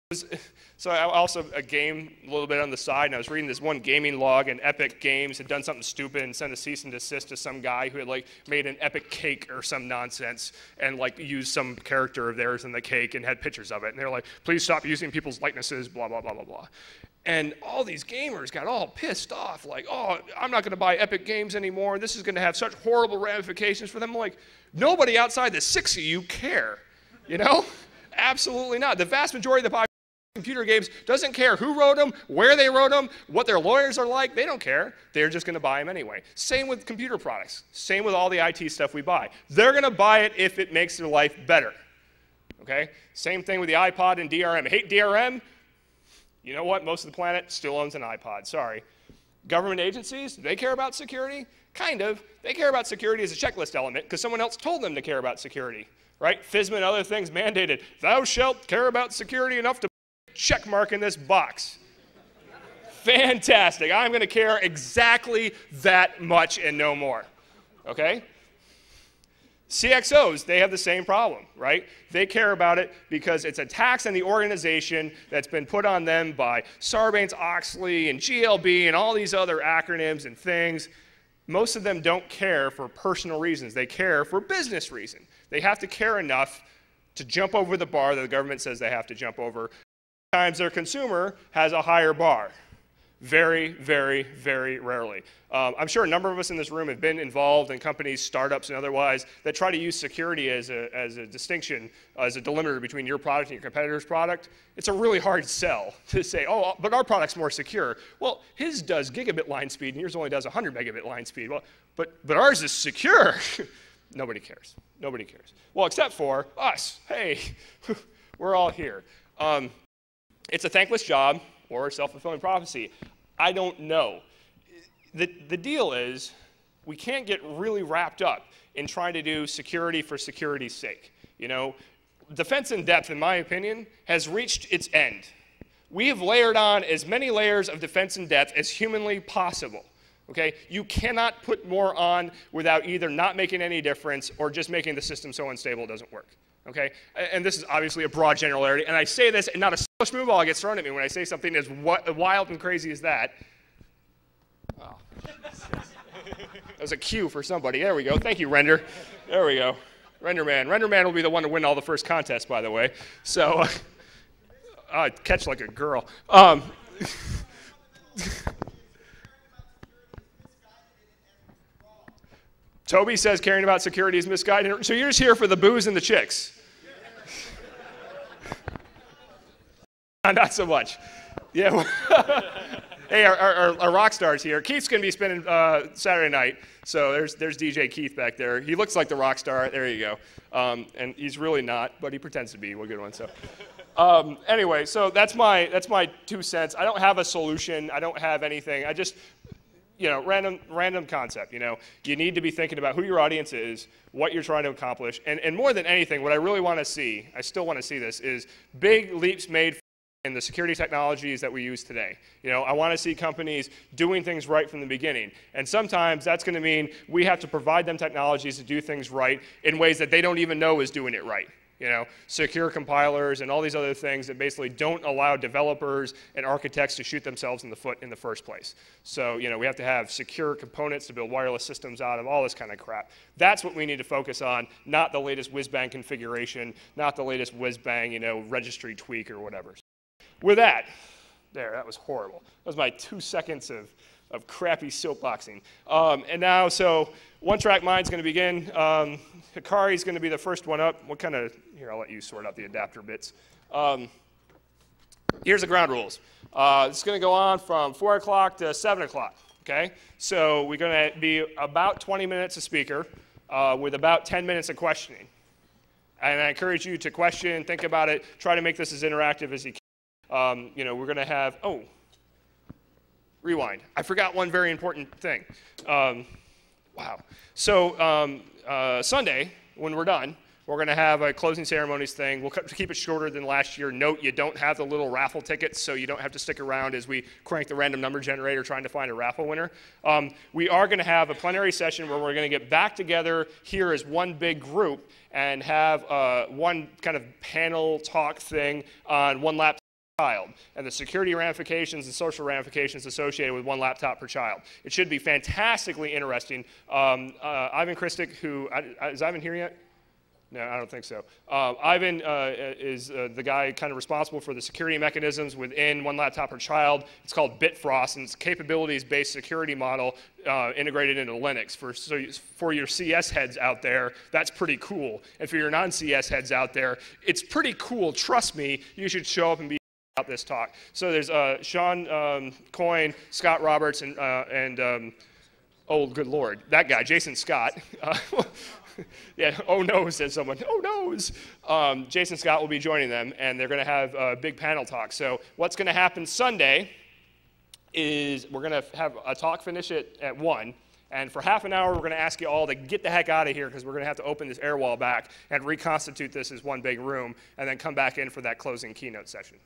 So I also a game a little bit on the side, and I was reading this one gaming log, and Epic Games had done something stupid and sent a cease and desist to some guy who had like made an epic cake or some nonsense and like used some character of theirs in the cake and had pictures of it. And they were like, please stop using people's likenesses, blah, blah, blah, blah, blah. And all these gamers got all pissed off, like, oh, I'm not going to buy Epic Games anymore. This is going to have such horrible ramifications for them. I'm like, nobody outside the 6 of you care, you know? Absolutely not. The vast majority of the computer games doesn't care who wrote them, where they wrote them, what their lawyers are like. They don't care. They're just going to buy them anyway. Same with computer products. Same with all the IT stuff we buy. They're going to buy it if it makes their life better. Okay? Same thing with the iPod and DRM. Hate DRM? You know what? Most of the planet still owns an iPod. Sorry. Government agencies, do they care about security? Kind of. They care about security as a checklist element because someone else told them to care about security. Right? FISMA and other things mandated, thou shalt care about security enough to check mark in this box. Fantastic. I'm going to care exactly that much and no more. Okay? CXOs, they have the same problem, right? They care about it because it's a tax on the organization that's been put on them by Sarbanes-Oxley and GLB and all these other acronyms and things. Most of them don't care for personal reasons. They care for business reasons. They have to care enough to jump over the bar that the government says they have to jump over. Sometimes their consumer has a higher bar. Very, very, very rarely. I'm sure a number of us in this room have been involved in companies, startups, and otherwise that try to use security as a distinction, as a delimiter between your product and your competitor's product. It's a really hard sell to say, oh, but our product's more secure. Well, his does gigabit line speed, and yours only does 100 megabit line speed. Well, but ours is secure. Nobody cares. Nobody cares. Well, except for us. Hey, we're all here. It's a thankless job or a self-fulfilling prophecy. I don't know. The deal is we can't get really wrapped up in trying to do security for security's sake. You know, defense in depth, in my opinion, has reached its end. We have layered on as many layers of defense in depth as humanly possible. Okay? You cannot put more on without either not making any difference or just making the system so unstable it doesn't work. Okay? And this is obviously a broad generality, and I say this, and not a Shmoo ball gets thrown at me when I say something as wild and crazy as that. Oh. That was a cue for somebody. There we go. Thank you, Render. There we go. Render Man. Render Man will be the one to win all the first contests, by the way. So, catch like a girl. Toby says caring about security is misguided. So you're just here for the booze and the chicks. Not so much. Yeah. Hey, our rock stars here. Keith's going to be spending Saturday night. So there's DJ Keith back there. He looks like the rock star. There you go. And he's really not, but he pretends to be. We're a good one. So anyway, so that's my 2 cents. I don't have a solution. I don't have anything. I just, you know, random concept. You know, you need to be thinking about who your audience is, what you're trying to accomplish, and more than anything, what I really want to see, I still want to see this, is big leaps made in the security technologies that we use today. You know, I want to see companies doing things right from the beginning. And sometimes that's going to mean we have to provide them technologies to do things right in ways that they don't even know is doing it right. You know, secure compilers and all these other things that basically don't allow developers and architects to shoot themselves in the foot in the first place. So, you know, we have to have secure components to build wireless systems out of, all this kind of crap. That's what we need to focus on, not the latest whiz-bang configuration, not the latest whiz-bang, you know, registry tweak or whatever. With that, that was horrible. That was my 2 seconds of crappy soapboxing. And now, so one-track mind's going to begin. Hikari's going to be the first one up. What kind of, here, I'll let you sort out the adapter bits. Here's the ground rules. It's going to go on from 4 o'clock to 7 o'clock, okay? So we're going to be about 20 minutes a speaker with about 10 minutes of questioning. And I encourage you to question, think about it, try to make this as interactive as you can. You know, we're going to have, rewind. I forgot one very important thing. Wow. So Sunday, when we're done, we're going to have a closing ceremonies thing. We'll keep it shorter than last year. Note, you don't have the little raffle tickets, so you don't have to stick around as we crank the random number generator trying to find a raffle winner. We are going to have a plenary session where we're going to get back together here as one big group and have one kind of panel talk thing on one laptop child and the security ramifications and social ramifications associated with one laptop per child. It should be fantastically interesting. Ivan Kristic, who, is Ivan here yet? No, I don't think so. Ivan is the guy kind of responsible for the security mechanisms within one laptop per child. It's called Bitfrost, and it's a capabilities-based security model integrated into Linux. For your CS heads out there, that's pretty cool. And for your non-CS heads out there, it's pretty cool. Trust me, you should show up and be about this talk. So there's Sean Coyne, Scott Roberts, and oh, good Lord, that guy, Jason Scott. Yeah, oh no, said someone. Oh noes. Jason Scott will be joining them, and they're going to have a big panel talk. So what's going to happen Sunday is we're going to have a talk finish at 1, and for half an hour we're going to ask you all to get the heck out of here because we're going to have to open this air wall back and reconstitute this as one big room, and then come back in for that closing keynote session.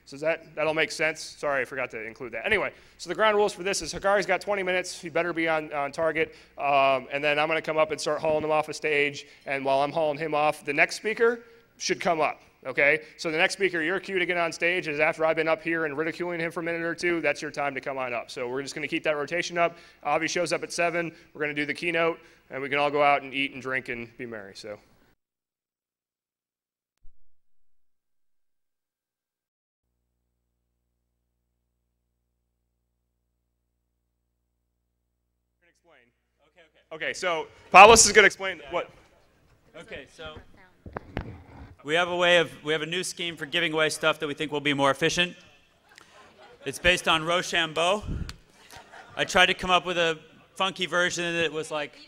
So that'll make sense? Sorry, I forgot to include that. Anyway, so the ground rules for this is Hikari's got 20 minutes. He better be on target. And then I'm going to come up and start hauling him off a stage. And while I'm hauling him off, the next speaker should come up. Okay? So the next speaker, your cue to get on stage is after I've been up here and ridiculing him for a minute or two, that's your time to come on up. So we're just going to keep that rotation up. Avi shows up at 7. We're going to do the keynote, and we can all go out and eat and drink and be merry. So. Okay, so Pablos is going to explain what. Okay, so we have a new scheme for giving away stuff that we think will be more efficient. It's based on Rochambeau. I tried to come up with a funky version that was like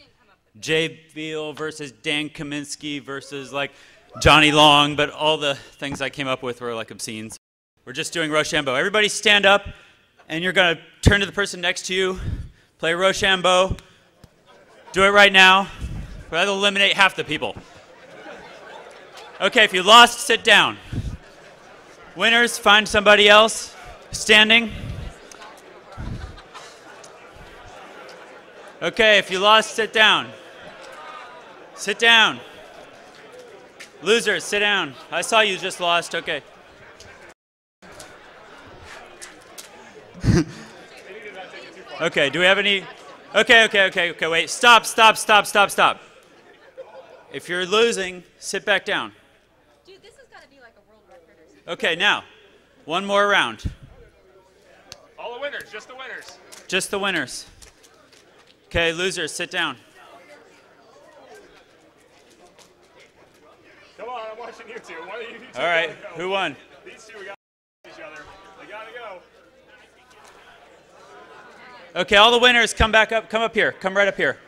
Jay Beal versus Dan Kaminsky versus like Johnny Long, but all the things I came up with were like obscene. We're just doing Rochambeau. Everybody stand up, and you're going to turn to the person next to you, play Rochambeau. Do it right now. That'll eliminate half the people. Okay, if you lost, sit down. Winners, find somebody else standing. Okay, if you lost, sit down. Sit down. Losers, sit down. I saw you just lost. Okay. Okay, do we have any? Okay, wait. Stop. If you're losing, sit back down. Dude, this has got to be like a world record or something. Okay, now, one more round. All the winners, just the winners. Just the winners. Okay, losers, sit down. Come on, I'm watching you two. One of you two. All right, who won? These two got each other. They gotta go. Okay, all the winners, come back up. Come up here. Come right up here.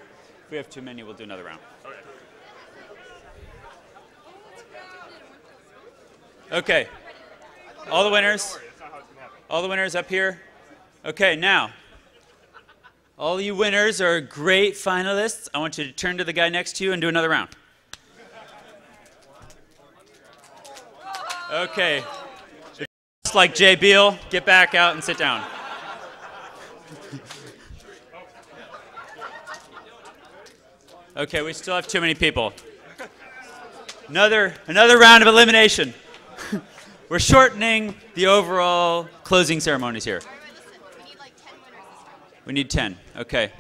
If we have too many, we'll do another round. Okay. All the winners. All the winners up here. Okay, now. All you winners are great finalists. I want you to turn to the guy next to you and do another round. Okay. Just like Jay Beal, get back out and sit down. Okay, we still have too many people. Another round of elimination. We're shortening the overall closing ceremonies here. All right, listen, we need like 10 winners this time. We need 10. Okay.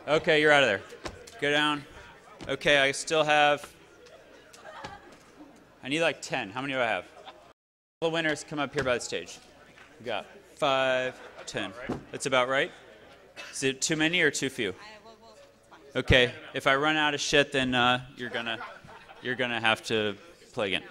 Okay, you're out of there. Go down. Okay, I still have. I need like 10. How many do I have? All the winners come up here by the stage. We got 5, 10. That's about right. Is it too many or too few? It's fine. Okay, if I run out of shit, then you're gonna have to play again.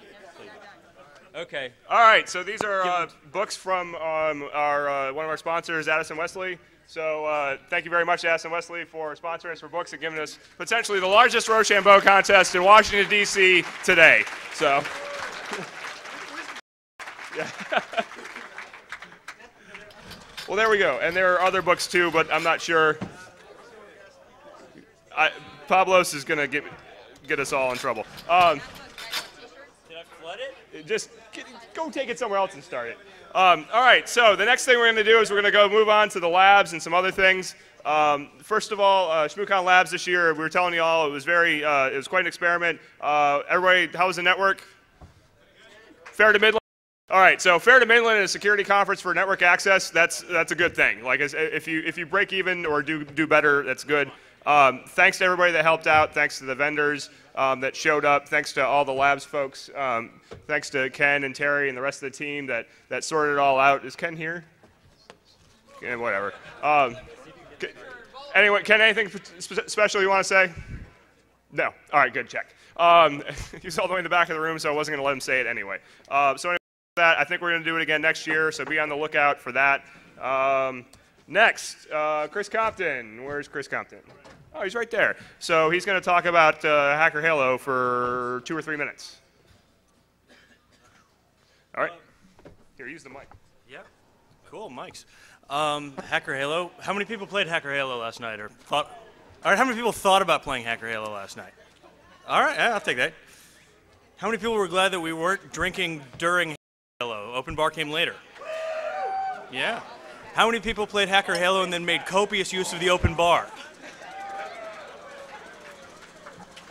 Okay. All right, so these are books from one of our sponsors, Addison Wesley. So thank you very much, Addison Wesley, for sponsoring us for books and giving us potentially the largest Rochambeau contest in Washington, D.C. today. So, yeah. Well, there we go. And there are other books too, but I'm not sure. Pablos is going to get us all in trouble. Did I flood it? Just go take it somewhere else and start it. All right, so the next thing we're going to do is we're going to go move on to the labs and some other things. First of all, ShmooCon Labs this year, we were telling you all, it was quite an experiment. Everybody, how was the network? Fair to Midland? All right, so Fair to Midland is a security conference for network access. That's a good thing. Like if you break even or do better, that's good. Thanks to everybody that helped out. Thanks to the vendors that showed up. Thanks to all the labs folks. Thanks to Ken and Terry and the rest of the team that sorted it all out. Is Ken here? Yeah, whatever. Anyway, Ken, anything special you want to say? No. All right, good, check. He's all the way in the back of the room, so I wasn't going to let him say it anyway. So anyway, I think we're going to do it again next year, so be on the lookout for that. Next, Chris Compton. Where's Chris Compton? Oh, he's right there. So he's going to talk about Hacker Halo for 2 or 3 minutes. All right. Here, use the mic. Yeah. Cool, mics. Hacker Halo. How many people played Hacker Halo last night? Or thought? All right. How many people thought about playing Hacker Halo last night? All right. Yeah, I'll take that. How many people were glad that we weren't drinking during Halo? Open bar came later. Yeah. How many people played Hacker Halo and then made copious use of the open bar?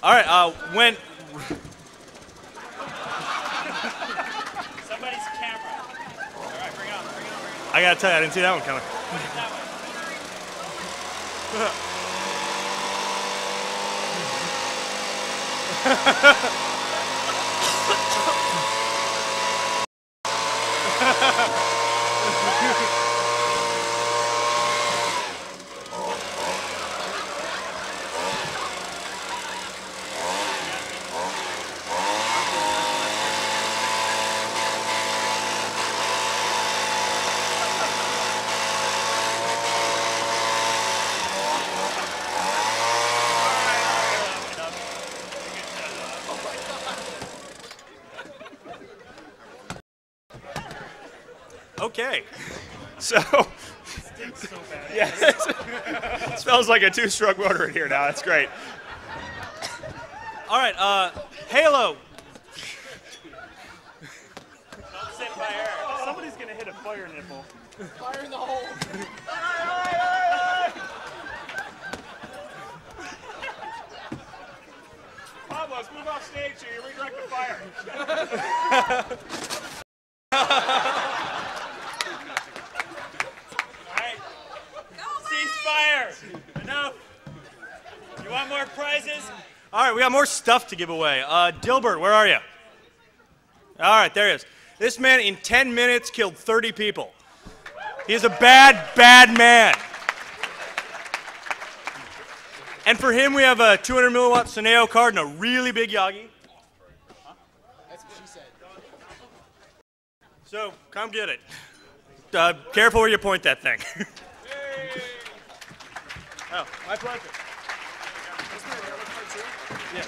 All right, when... Somebody's camera. All right, bring it on, bring it on, bring it on. I gotta tell you, I didn't see that one coming. Put it that Okay. So, yeah, it smells like a two-stroke motor in here now. That's great. All right, Halo. Don't sit by her. Somebody's gonna hit a fire nipple. Fire in the hole. Pablo, let's move off stage so you redirect the fire. All right. Ceasefire. Enough. You want more prizes? All right, we got more stuff to give away. Dilbert, where are you? All right, there he is. This man in 10 minutes killed 30 people. He is a bad, bad man. And for him, we have a 200 milliwatt Suneo card and a really big Yagi. That's what she said. So, come get it. Careful where you point that thing. Oh, my pleasure. Yeah.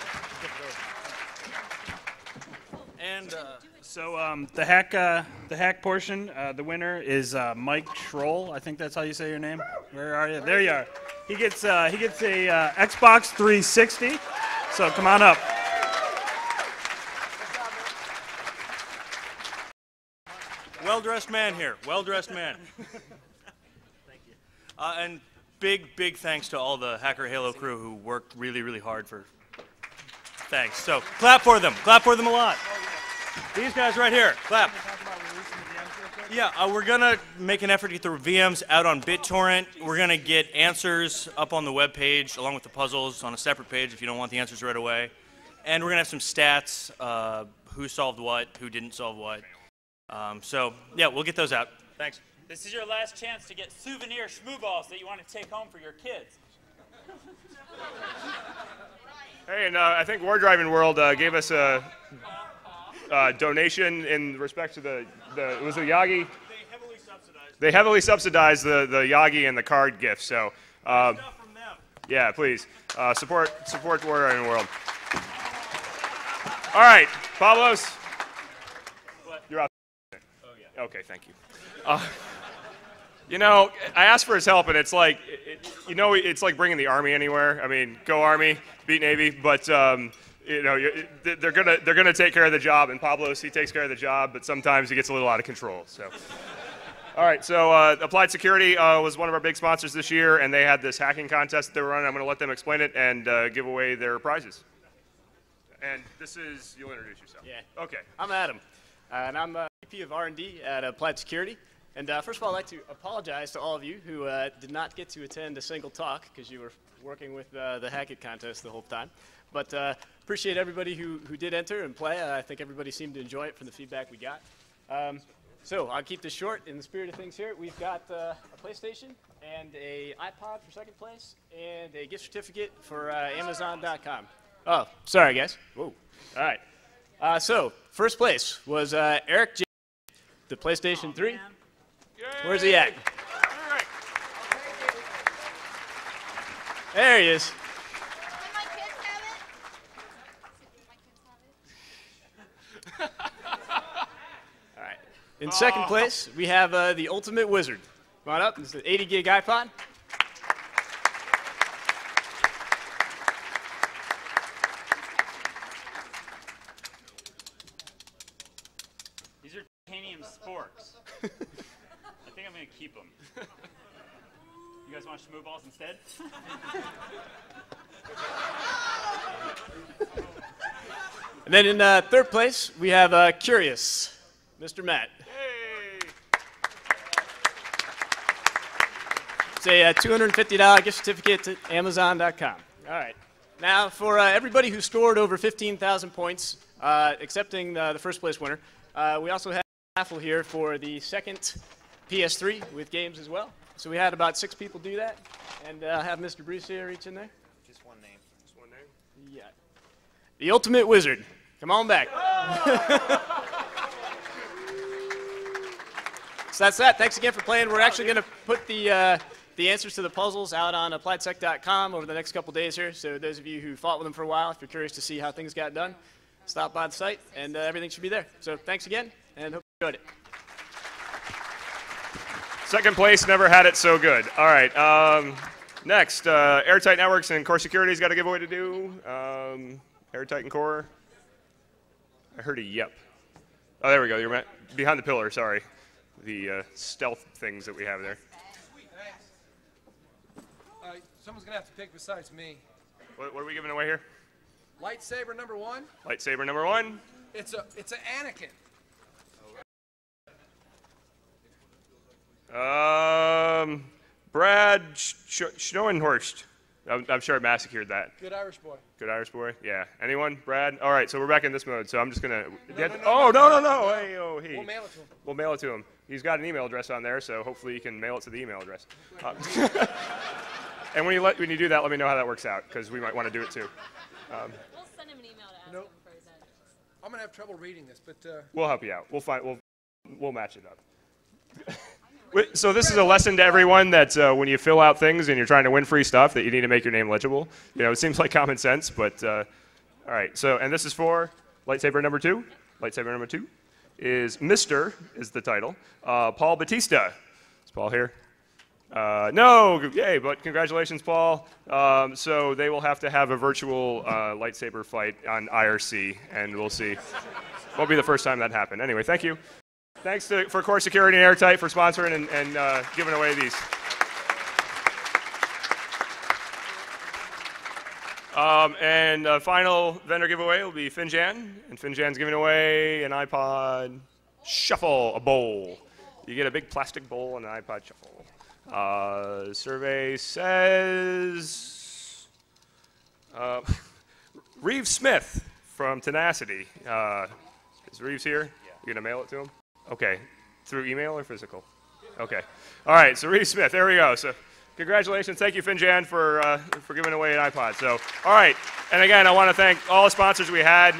And So the hack portion, the winner is Mike Troll. I think that's how you say your name. Where are you? There you are. He gets a Xbox 360. So come on up. well-dressed man here. Well-dressed man. Thank you. And big thanks to all the Hacker Halo crew who worked really, really hard for. Thanks. So clap for them. Clap for them a lot. These guys right here. Clap. Yeah, we're going to make an effort to get the VMs out on BitTorrent. We're going to get answers up on the web page along with the puzzles on a separate page if you don't want the answers right away. And we're going to have some stats, who solved what, who didn't solve what. So, yeah, we'll get those out. Thanks. This is your last chance to get souvenir Shmoo balls that you want to take home for your kids. Hey, and I think War Driving World gave us a donation in respect to the was it Yagi? They heavily subsidized the Yagi and the card gift. So, yeah, please support War Driving World. All right, Pablos. What? You're out. Oh yeah. Okay, thank you. You know, I asked for his help, and it's like, it's like bringing the Army anywhere. I mean, go Army, beat Navy, but you know, they're gonna take care of the job. And Pablos, he takes care of the job, but sometimes he gets a little out of control. So, all right. So Applied Security was one of our big sponsors this year, and they had this hacking contest they were running. I'm going to let them explain it and give away their prizes. And this is, you'll introduce yourself. Yeah. Okay. I'm Adam, and I'm VP of R&D at Applied Security. And first of all, I'd like to apologize to all of you who did not get to attend a single talk because you were working with the Hackett contest the whole time. But appreciate everybody who did enter and play. I think everybody seemed to enjoy it from the feedback we got. So I'll keep this short. In the spirit of things here, we've got a PlayStation and a iPod for second place and a gift certificate for Amazon.com. Oh, sorry, guys. Whoa. All right. So first place was Eric J. The PlayStation 3. Man. Where's he at? All right. There he is. Can my kids have it? My kids have it? All right. In second place, we have the Ultimate Wizard. Come on up. This is the 80 gig iPod. These are titanium forks. I think I'm going to keep them. You guys want Shmoo balls instead? And then in third place, we have Curious, Mr. Matt. It's a $250 gift certificate to Amazon.com. All right. Now, for everybody who scored over 15,000 points, excepting the first place winner, we also have a raffle here for the second PS3 with games as well. So we had about 6 people do that. And I'll have Mr. Bruce here reach in there. Just one name. Just one name? Yeah. The Ultimate Wizard. Come on back. So that's that. Thanks again for playing. We're actually going to put the answers to the puzzles out on AppliedSec.com over the next couple days here. So those of you who fought with them for a while, if you're curious to see how things got done, stop by the site, and everything should be there. So thanks again, and hope you enjoyed it. Second place, never had it so good. All right. Next, Airtight Networks and Core Security's got a giveaway to do. Airtight and Core. I heard a yep. Oh, there we go. You're behind the pillar, sorry. The stealth things that we have there. Someone's going to have to pick besides me. What are we giving away here? Lightsaber number 1. Lightsaber number 1. It's an Anakin. Brad Schnoenhorst. I'm sure I massacred that. Good Irish boy. Good Irish boy? Yeah. Anyone? Brad? All right, so we're back in this mode, so I'm just going to... No. Hey, oh, he. We'll mail it to him. We'll mail it to him. He's got an email address on there, so hopefully you can mail it to the email address. And when you do that, let me know how that works out, because we might want to do it too. We'll send him an email to ask him for his address. I'm going to have trouble reading this, but... We'll help you out. We'll match it up. So this is a lesson to everyone that when you fill out things and you're trying to win free stuff, that you need to make your name legible. You know, it seems like common sense, but all right. So, and this is for lightsaber number 2. Lightsaber number 2 is Mr. is the title. Paul Batista. Is Paul here? No, yay! But congratulations, Paul. So they will have to have a virtual lightsaber fight on IRC, and we'll see. Won't be the first time that happened. Anyway, thank you. Thanks for Core Security and Airtight for sponsoring and giving away these. And final vendor giveaway will be Finjan. And Finjan's giving away an iPod Shuffle, a bowl. You get a big plastic bowl and an iPod Shuffle. Survey says Reeves Smith from Tenacity. Is Reeves here? You gonna mail it to him? Okay, through email or physical? Okay. All right, so Reeves Smith, there we go. So congratulations. Thank you, Finjan, for giving away an iPod. So, all right. And again, I want to thank all the sponsors we had.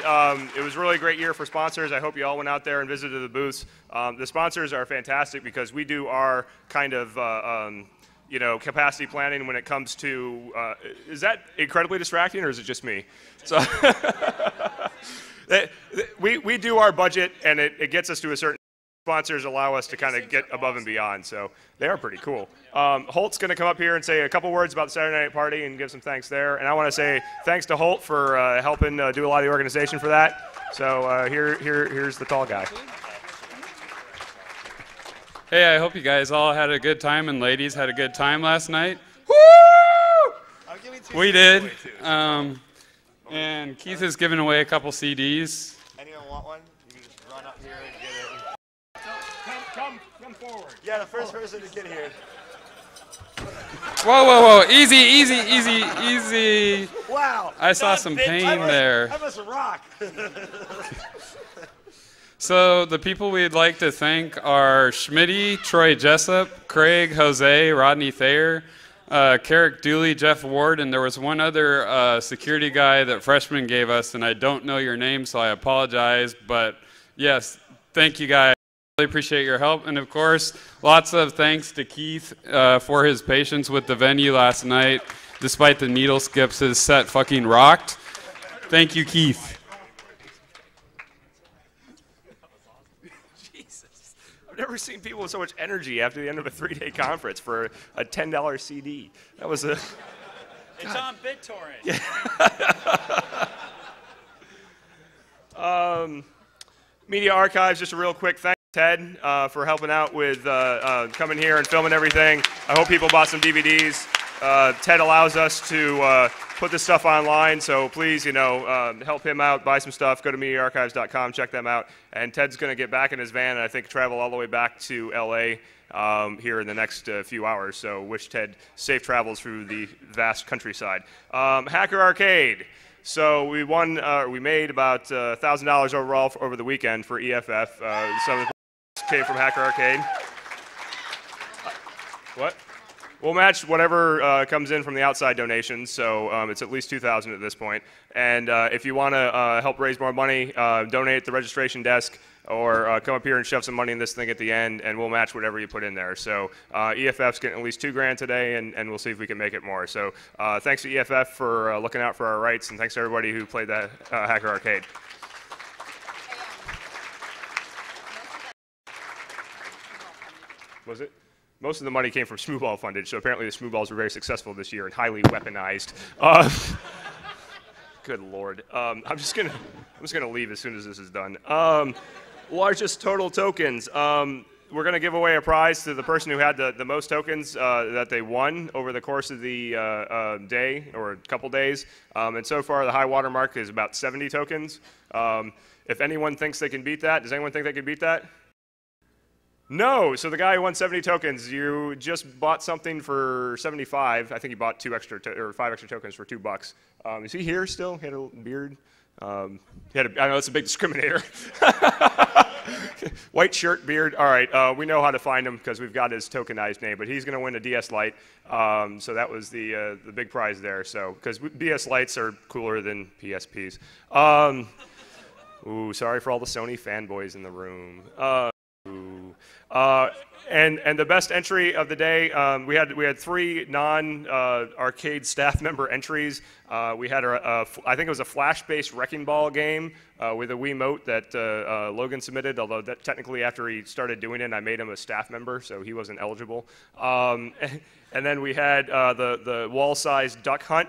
It was really a great year for sponsors. I hope you all went out there and visited the booths. The sponsors are fantastic because we do our kind of, capacity planning when it comes to, is that incredibly distracting or is it just me? So we do our budget and it gets us to a certain. Sponsors allow us to kind of get above and beyond, so they are pretty cool. Holt's going to come up here and say a couple words about the Saturday Night Party and give some thanks there. And I want to say thanks to Holt for helping do a lot of the organization for that. So here's the tall guy. Hey, I hope you guys all had a good time and ladies had a good time last night. Woo! We did. And Keith is giving away a couple CDs. Anyone want one? You can just run up here and get it. Come forward. Yeah, the first person to get here. Whoa. Easy. Wow. I saw some pain there. I must rock. So the people we'd like to thank are Schmitty, Troy Jessup, Craig, Jose, Rodney Thayer, Carrick Dooley, Jeff Ward, and there was one other security guy that Freshman gave us, and I don't know your name, so I apologize. But yes, thank you guys. Really appreciate your help, and of course, lots of thanks to Keith for his patience with the venue last night. Despite the needle skips, his set fucking rocked. Thank you, Keith. Jesus, I've never seen people with so much energy after the end of a 3-day conference for a $10 CD. That was a. It's on BitTorrent. Yeah. Media Archives, just a real quick thank. Ted for helping out with coming here and filming everything. I hope people bought some DVDs. Ted allows us to put this stuff online, so please, help him out, buy some stuff, go to MediaArchives.com, check them out. And Ted's going to get back in his van and I think travel all the way back to LA here in the next few hours. So wish Ted safe travels through the vast countryside. Hacker Arcade. So we made about $1,000 overall over the weekend for EFF. Some of the came from Hacker Arcade. What? We'll match whatever comes in from the outside donations, so it's at least $2,000 at this point. And if you want to help raise more money, donate at the registration desk, or come up here and shove some money in this thing at the end, and we'll match whatever you put in there. So EFF's getting at least $2,000 today, and we'll see if we can make it more. So thanks to EFF for looking out for our rights, and thanks to everybody who played that Hacker Arcade. Was it? Most of the money came from Shmoo Ball fundage, so apparently the Shmoo Balls were very successful this year and highly weaponized. Good Lord. I'm just gonna leave as soon as this is done. Largest total tokens. We're gonna give away a prize to the person who had the most tokens that they won over the course of the day or a couple days. And so far the high water mark is about 70 tokens. If anyone thinks they can beat that, does anyone think they can beat that? No, so the guy who won 70 tokens, you just bought something for 75. I think he bought 5 extra tokens for $2. Is he here still? He had a little beard. I know that's a big discriminator. White shirt, beard. All right, we know how to find him because we've got his tokenized name. But he's going to win a DS Lite. So that was the big prize there. So because DS Lites are cooler than PSPs. Ooh, sorry for all the Sony fanboys in the room. And the best entry of the day, we had 3 non-arcade staff member entries. We had I think it was a Flash-based Wrecking Ball game with a Wiimote that Logan submitted, although that technically after he started doing it, I made him a staff member, so he wasn't eligible. And then we had the wall-sized duck hunt,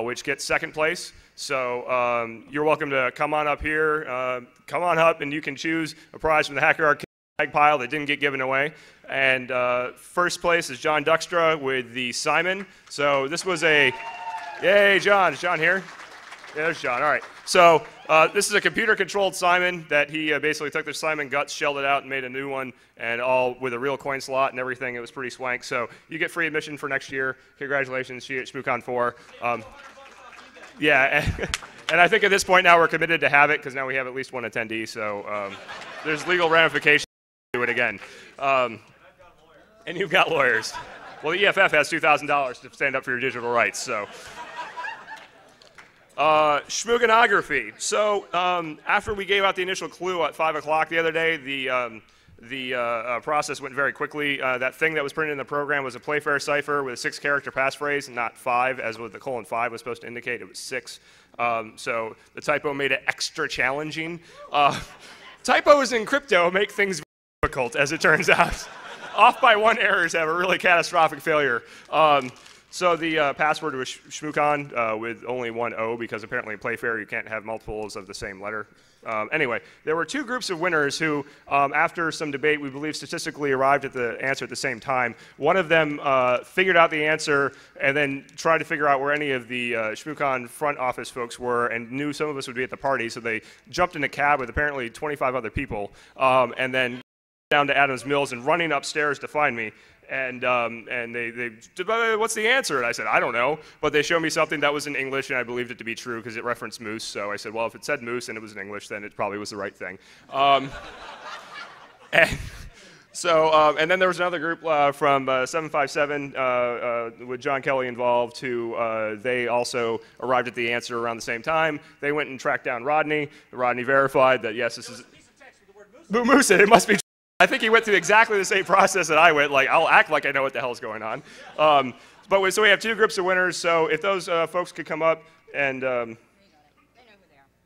which gets second place. So you're welcome to come on up here, come on up, and you can choose a prize from the Hacker Arcade pile that didn't get given away. And first place is John Duxtra with the Simon. So this was yay, John. Is John here? Yeah, there's John. All right. So this is a computer-controlled Simon that he basically took the Simon guts, shelled it out, and made a new one, and all with a real coin slot and everything. It was pretty swank. So you get free admission for next year. Congratulations, ShmooCon 4. Yeah, and I think at this point now we're committed to have it because now we have at least one attendee. So there's legal ramifications. Do it again. And you've got lawyers. Well, the EFF has $2,000 to stand up for your digital rights. So, Shmooganography. So, after we gave out the initial clue at 5 o'clock the other day, the process went very quickly. That thing that was printed in the program was a Playfair cipher with a 6-character passphrase, and not 5, as what the :5 was supposed to indicate. It was 6. So the typo made it extra challenging. Typos in crypto make things difficult, as it turns out. Off by 1 errors have a really catastrophic failure. So the password was ShmooCon with only 1 O because apparently in Playfair you can't have multiples of the same letter. Anyway, there were 2 groups of winners who, after some debate, we believe statistically arrived at the answer at the same time. One of them figured out the answer and then tried to figure out where any of the ShmooCon front office folks were and knew some of us would be at the party, so they jumped in a cab with apparently 25 other people and then down to Adams Mills and running upstairs to find me. And they what's the answer? And I said, I don't know. But they showed me something that was in English, and I believed it to be true because it referenced moose. So I said, well, if it said moose and it was in English, then it probably was the right thing. And then there was another group from 757 with John Kelly involved who they also arrived at the answer around the same time. They went and tracked down Rodney. Rodney verified that, yes, this is moose. It must be true. I think he went through exactly the same process that I went. Like, I'll act like I know what the hell's going on. So we have 2 groups of winners. So if those folks could come up and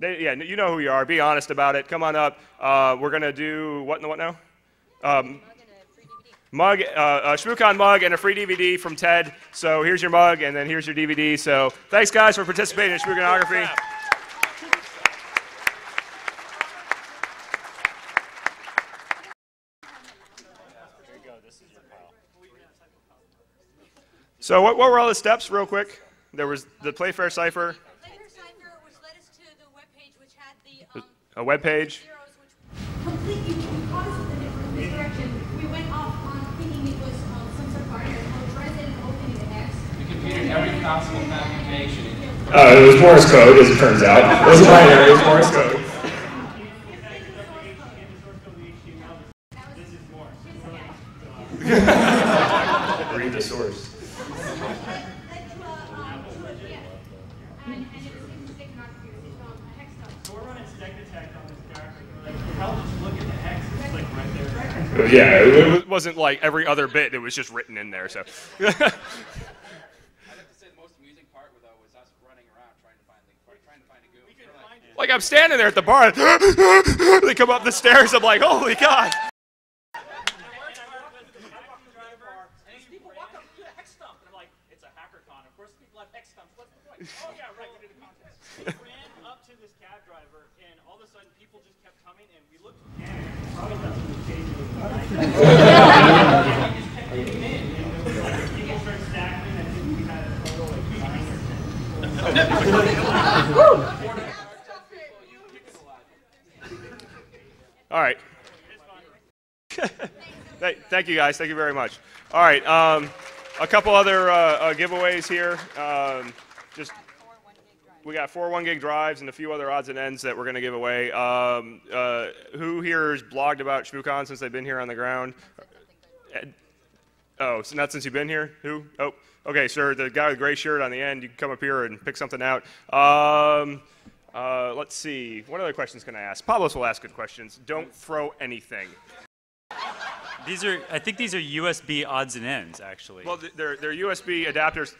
yeah, you know who you are. Be honest about it. Come on up. We're gonna do what now? Mug, ShmooCon mug, and a free DVD from Ted. So here's your mug, and then here's your DVD. So thanks, guys, for participating in Shmooganography. So what were all the steps, real quick? There was the Playfair cipher. Playfair cipher, which led us to the webpage, which had the A web page. zeros, which completely caught us with a different misdirection. We went off on thinking it was some sort of art, and translated and opening the hex. We computed every possible combination. It was Morse code, as it turns out. It wasn't binary, it was Morse code. Read the source. Yeah, it wasn't like every other bit, it was just written in there, so. I'd have to say the most amusing part though was us running around trying to find a goo. Like I'm standing there at the bar, they come up the stairs, I'm like, holy God. Oh yeah, right, we did a contest. We ran up to this cab driver, and all of a sudden people just kept coming, and we looked at the camera. Probably that's when the change was. And we just kept getting in, and people started stacking, and I think we had a total like 9 or 10. All right. Thank you guys, thank you very much. All right, a couple other giveaways here. We got 4 1-gig drives and a few other odds and ends that we're going to give away. Who here has blogged about ShmooCon since they've been here on the ground? Oh, so not since you've been here? Who? Oh, okay, sir. The guy with the gray shirt on the end, you can come up here and pick something out. Let's see. What other questions can I ask? Pablos will ask good questions. Don't throw anything. I think these are USB odds and ends, actually. Well, they're USB adapters.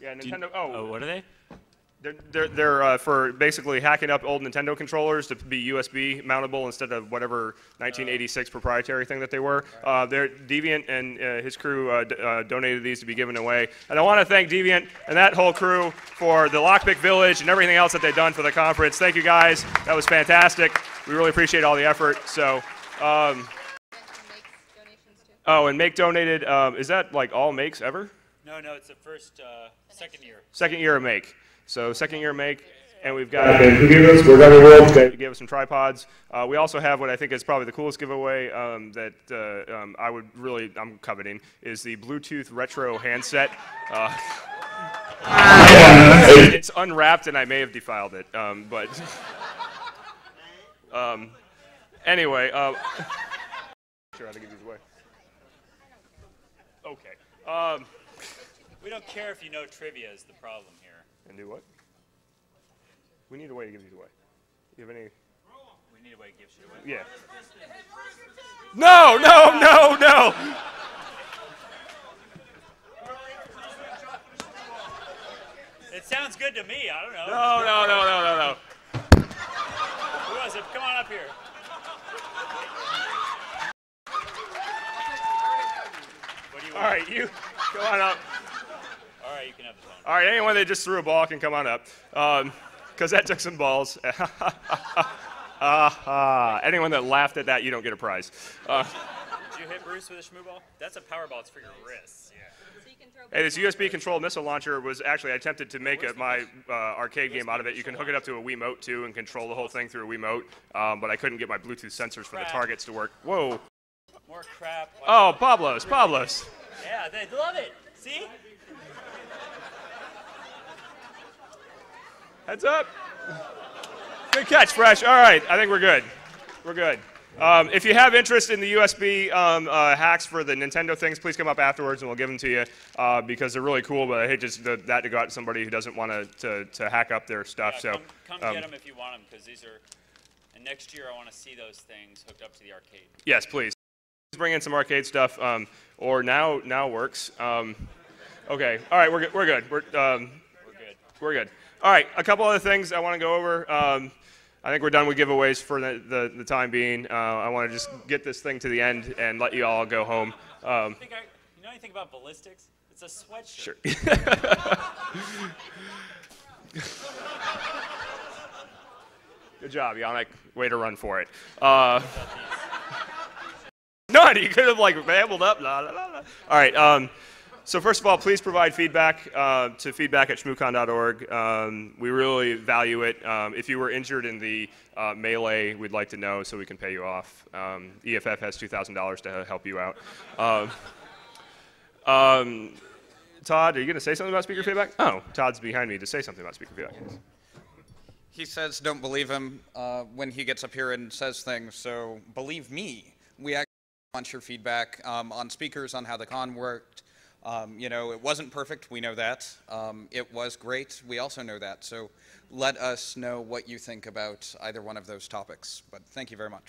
Yeah, Nintendo. What are they? They're for basically hacking up old Nintendo controllers to be USB mountable instead of whatever 1986 proprietary thing that they were. They're Deviant and his crew donated these to be given away. And I want to thank Deviant and that whole crew for the Lockpick Village and everything else that they've done for the conference. Thank you guys. That was fantastic. We really appreciate all the effort. So. Oh, and Make donated. Is that like all Makes ever? No, it's the first, second year. Second year of Make. So second year Make, and we've got who gave us? We're Gummy World. They gave us some tripods. We also have what I think is probably the coolest giveaway that I'm coveting is the Bluetooth retro handset. It's unwrapped, and I may have defiled it, but anyway. Sure, how to give these away. Okay. We don't care if you know trivia is the problem here. And do what? We need a way to give these away. You have any? We need a way to give shit away. Yeah. No! It sounds good to me. I don't know. No. Who was it? Come on up here. What do you want? All right, you come on up. All right, you can have the phone. All right, anyone that just threw a ball can come on up, because that took some balls. Anyone that laughed at that, you don't get a prize. Did you hit Bruce with a Shmoo ball? That's a power ball. It's for your wrists. Yeah. So you can throw Hey, this USB-controlled missile launcher was actually, I attempted to make my arcade game out of it. You can hook it up to a Wiimote, too, and control the whole thing through a Wiimote, but I couldn't get my Bluetooth sensors for the targets to work. Whoa. More crap. Oh, Pablos. Yeah, they love it. See? Heads up. Good catch, Fresh. All right, I think we're good. If you have interest in the USB hacks for the Nintendo things, please come up afterwards and we'll give them to you because they're really cool, but I hate just that to go out to somebody who doesn't want to hack up their stuff. Yeah, so come get them if you want them because these are, and next year I want to see those things hooked up to the arcade. Yes, please. Bring in some arcade stuff, or now works. Okay, all right, we're good. We're good. All right, a couple other things I want to go over. I think we're done with giveaways for the time being. I want to just get this thing to the end and let you all go home. You know anything about ballistics? It's a sweatshirt. Sure. Good job, Yannick. Way to run for it. No. done. You could have like babbled up. La, la, la, la. All right. So first of all, please provide feedback to feedback@shmoo1883.org. We really value it. If you were injured in the melee, we'd like to know so we can pay you off. EFF has $2,000 to help you out. Todd, are you going to say something about speaker feedback? Oh, Todd's behind me to say something about speaker feedback. He says don't believe him when he gets up here and says things, so believe me. We actually want your feedback on speakers, on how the con worked. You know, it wasn't perfect, we know that. It was great, we also know that. So let us know what you think about either one of those topics. But thank you very much.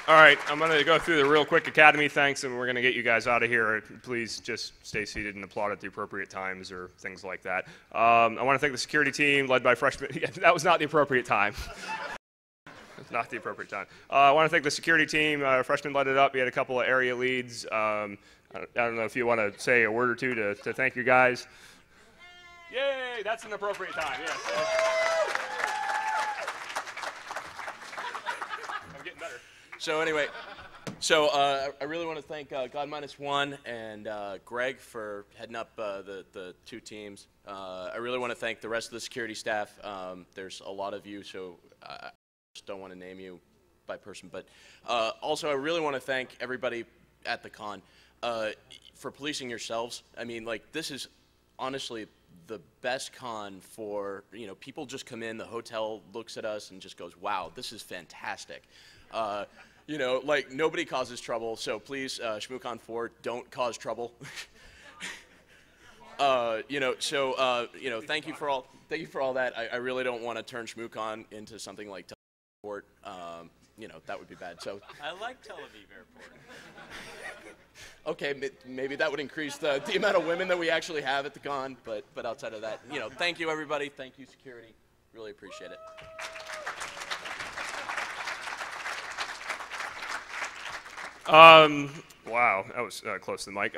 All right, I'm going to go through the real quick Academy thanks, and we're going to get you guys out of here. Please just stay seated and applaud at the appropriate times or things like that. I want to thank the security team led by freshman. That was not the appropriate time. It's not the appropriate time. I want to thank the security team. Freshman led it up. He had a couple of area leads. I don't know if you want to say a word or two to thank you guys. Yay, that's an appropriate time, yes. I'm getting better. So anyway, I really want to thank God-1 and Greg for heading up the two teams. I really want to thank the rest of the security staff. There's a lot of you, so I just don't want to name you by person. But also, I really want to thank everybody at the con for policing yourselves. I mean, like, this is honestly the best con for, you know, people just come in, the hotel looks at us and just goes, wow, this is fantastic. You know, like, nobody causes trouble, so please, ShmooCon 4, don't cause trouble. You know, so you know, thank you for all that. I really don't want to turn ShmooCon into something like Tel Aviv Airport. You know, that would be bad. So I like Tel Aviv Airport. Okay, maybe that would increase the amount of women that we actually have at the con, but outside of that, you know, thank you everybody, thank you security, really appreciate it. Wow, that was close to the mic.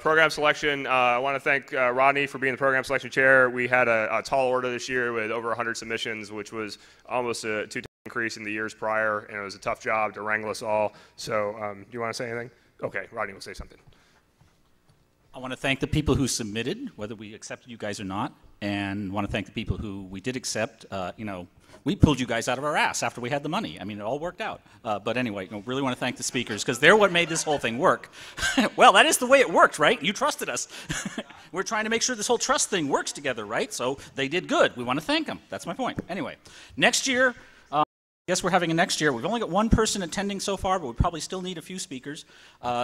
Program selection, I want to thank Rodney for being the program selection chair. We had a tall order this year with over 100 submissions, which was almost a 2-time increase in the years prior, and it was a tough job to wrangle us all. So do you want to say anything? Okay, Rodney will say something. I want to thank the people who submitted, whether we accepted you guys or not, and want to thank the people who we did accept. You know, we pulled you guys out of our ass after we had the money. I mean, it all worked out. But anyway, you know, really want to thank the speakers because they're what made this whole thing work. Well, that is the way it worked, right? You trusted us. We're trying to make sure this whole trust thing works together, right? So they did good. We want to thank them. That's my point. Anyway, next year, I guess we're having a next year. We've only got one person attending so far, but we probably still need a few speakers.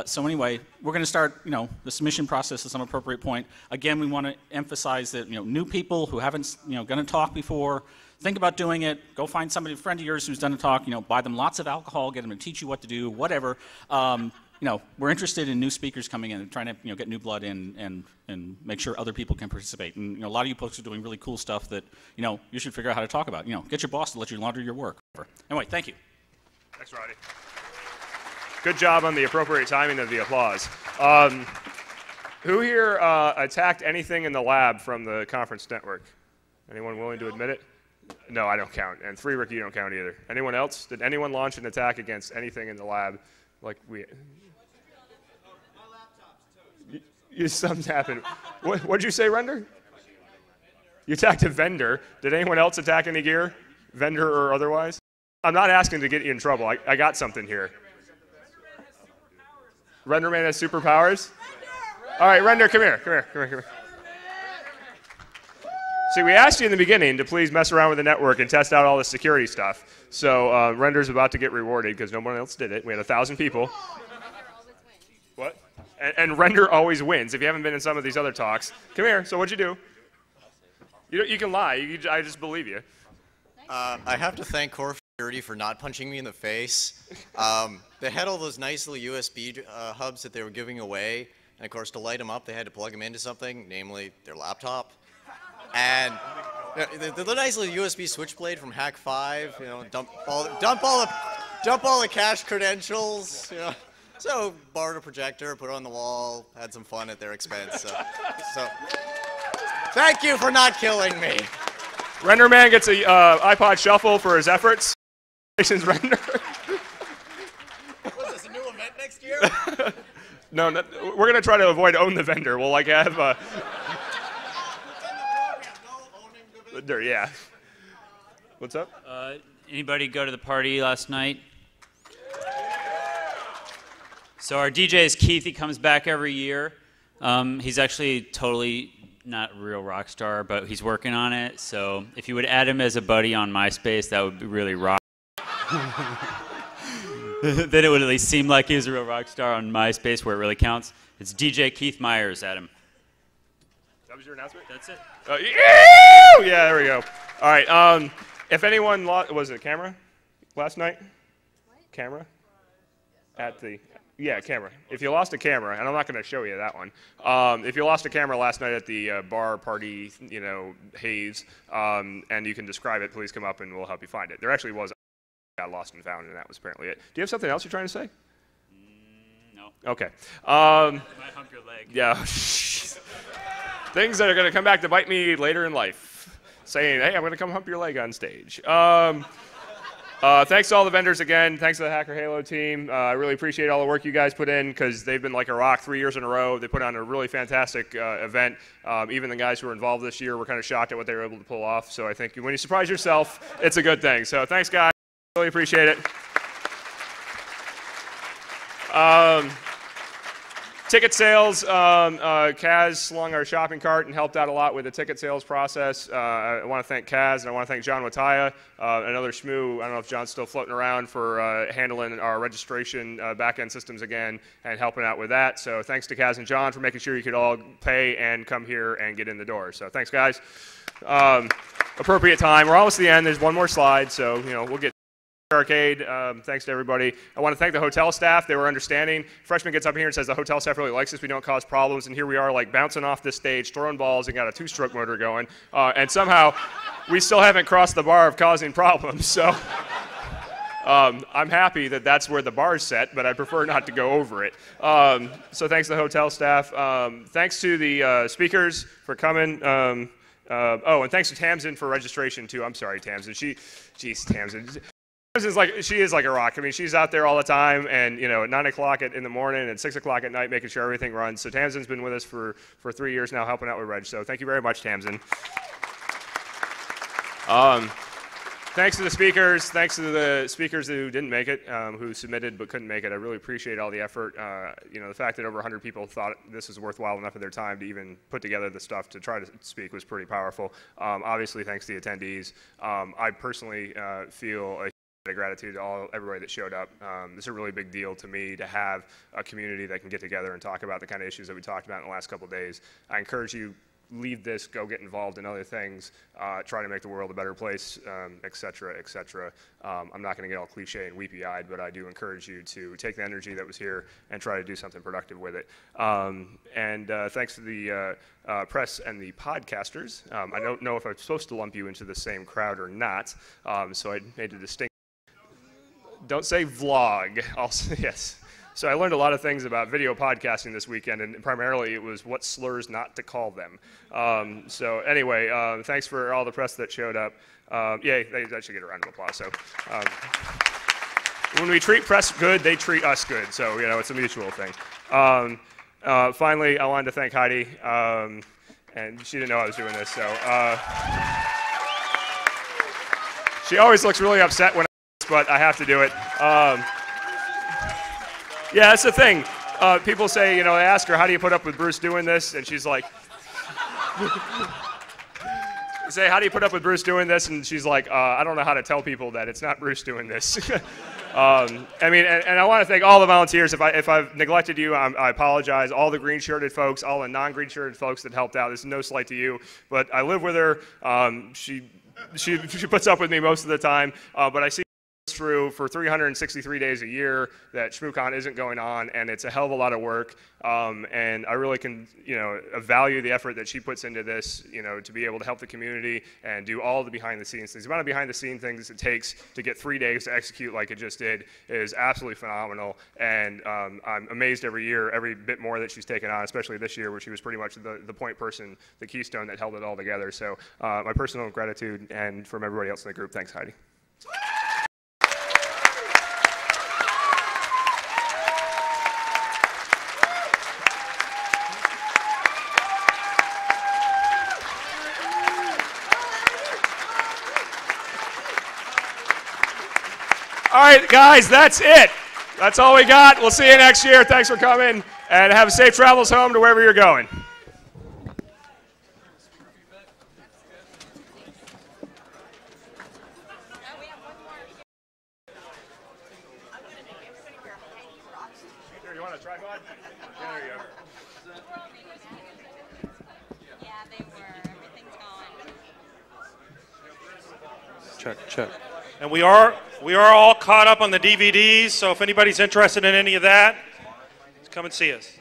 So anyway, we're going to start, you know, the submission process at some appropriate point. Again, we want to emphasize that, you know, new people who haven't, you know, going to talk before, think about doing it. Go find somebody, a friend of yours who's done a talk. You know, buy them lots of alcohol, get them to teach you what to do, whatever. You know, we're interested in new speakers coming in and trying to, you know, get new blood in and make sure other people can participate. And, you know, a lot of you folks are doing really cool stuff that, you know, you should figure out how to talk about. You know, get your boss to let you launder your work. Anyway, thank you. Thanks, Roddy. Good job on the appropriate timing of the applause. Who here attacked anything in the lab from the conference network? Anyone willing to admit it? No, I don't count. And 3, Rick, you don't count either. Anyone else? Did anyone launch an attack against anything in the lab? Like we... Something happened. What'd you say, Render? You attacked a vendor. Did anyone else attack any gear? Vendor or otherwise? I'm not asking to get you in trouble. I got something here. Renderman has superpowers? All right, Render, come here. Come here, come here, come here. See, we asked you in the beginning to please mess around with the network and test out all the security stuff. So Render's about to get rewarded because no one else did it. We had 1,000 people. What? And Render always wins. If you haven't been in some of these other talks, come here. So what'd you do? You can lie. I just believe you. I have to thank Core Security for not punching me in the face. They had all those nice little USB hubs that they were giving away. And of course, to light them up, they had to plug them into something, namely their laptop. And the nice little USB switchblade from Hack 5, you know, dump all the cache credentials, you know. So borrowed a projector, put it on the wall, had some fun at their expense. So thank you for not killing me. Renderman gets a iPod Shuffle for his efforts. vendor. Was this a new event next year? No, we're gonna try to avoid own the vendor. We'll like have yeah. What's up? Anybody go to the party last night? So our DJ is Keith. He comes back every year. He's actually totally not a real rock star, but he's working on it. So if you would add him as a buddy on MySpace, that would be really rock. Then it would at least seem like he was a real rock star on MySpace where it really counts. It's DJ Keith Myers, Adam. That was your announcement? That's it. Yeah, there we go. All right. If anyone was it a camera last night? What? Camera? At the camera. If you lost a camera, and I'm not going to show you that one. If you lost a camera last night at the bar party, haze, and you can describe it, please come up and we'll help you find it. There actually was. Got lost and found, and that was apparently it. Do you have something else you're trying to say? No. Okay. Might hump your leg. Yeah. Things that are going to come back to bite me later in life. Saying, hey, I'm going to come hump your leg on stage. Thanks to all the vendors again. Thanks to the Hacker Halo team. I really appreciate all the work you guys put in because they've been like a rock 3 years in a row. They put on a really fantastic event. Even the guys who were involved this year were kind of shocked at what they were able to pull off. So I think when you surprise yourself, it's a good thing. So thanks, guys. Really appreciate it. Ticket sales, Kaz slung our shopping cart and helped out a lot with the ticket sales process. I want to thank Kaz and I want to thank John Wataya, another Shmoo. I don't know if John's still floating around for handling our registration back-end systems again and helping out with that. So thanks to Kaz and John for making sure you could all pay and come here and get in the door. So thanks, guys. Appropriate time. We're almost at the end. There's one more slide, so we'll get. Arcade, thanks to everybody. I want to thank the hotel staff. They were understanding. Freshman gets up here and says the hotel staff really likes us. We don't cause problems. And here we are like bouncing off this stage, throwing balls, and got a two-stroke motor going. And somehow we still haven't crossed the bar of causing problems. So I'm happy that that's where the bar's set, but I prefer not to go over it. So thanks to the hotel staff. Thanks to the speakers for coming. And thanks to Tamsin for registration, too. I'm sorry, Tamsin. Jeez, Tamsin. She is like a rock. I mean, she's out there all the time, and at 9 o'clock in the morning and 6 o'clock at night, making sure everything runs. So Tamsin's been with us for 3 years now, helping out with Reg. So thank you very much, Tamsin. Thanks to the speakers. Thanks to the speakers who didn't make it, who submitted but couldn't make it. I really appreciate all the effort. The fact that over 100 people thought this was worthwhile enough of their time to even put together the stuff to try to speak was pretty powerful. Obviously, thanks to the attendees. I personally feel a gratitude to everybody that showed up. This is a really big deal to me to have a community that can get together and talk about the kind of issues that we talked about in the last couple of days. I encourage you, leave this, go get involved in other things, try to make the world a better place, et cetera, et cetera. I'm not going to get all cliche and weepy-eyed, but I do encourage you to take the energy that was here and try to do something productive with it. Thanks to the press and the podcasters. I don't know if I'm supposed to lump you into the same crowd or not, so I made a distinction. Don't say vlog. Also, yes. So I learned a lot of things about video podcasting this weekend, and primarily it was what slurs not to call them. So anyway, thanks for all the press that showed up. They should get a round of applause. So when we treat press good, they treat us good. So it's a mutual thing. Finally, I wanted to thank Heidi, and she didn't know I was doing this. So she always looks really upset when. But I have to do it. Yeah, that's the thing. People say, they ask her, how do you put up with Bruce doing this? And she's like, say, how do you put up with Bruce doing this? And she's like, I don't know how to tell people that it's not Bruce doing this. I want to thank all the volunteers. If I've neglected you, I apologize. All the green-shirted folks, all the non-green-shirted folks that helped out. This is no slight to you. But I live with her. She puts up with me most of the time. But I see through for 363 days a year that ShmooCon isn't going on, and it's a hell of a lot of work. And I really can, value the effort that she puts into this, to be able to help the community and do all the behind-the-scenes things. The amount of behind-the-scenes things it takes to get 3 days to execute like it just did is absolutely phenomenal. And I'm amazed every year, every bit more that she's taken on, especially this year where she was pretty much the point person, the keystone that held it all together. So my personal gratitude, and from everybody else in the group, thanks, Heidi. right, guys, that's it. That's all we got. We'll see you next year. Thanks for coming, and have safe travels home to wherever you're going. Here, you want a tripod? There you go. Yeah, they were. Everything's gone. Check, check. And we are all caught up on the DVDs, so if anybody's interested in any of that, come and see us.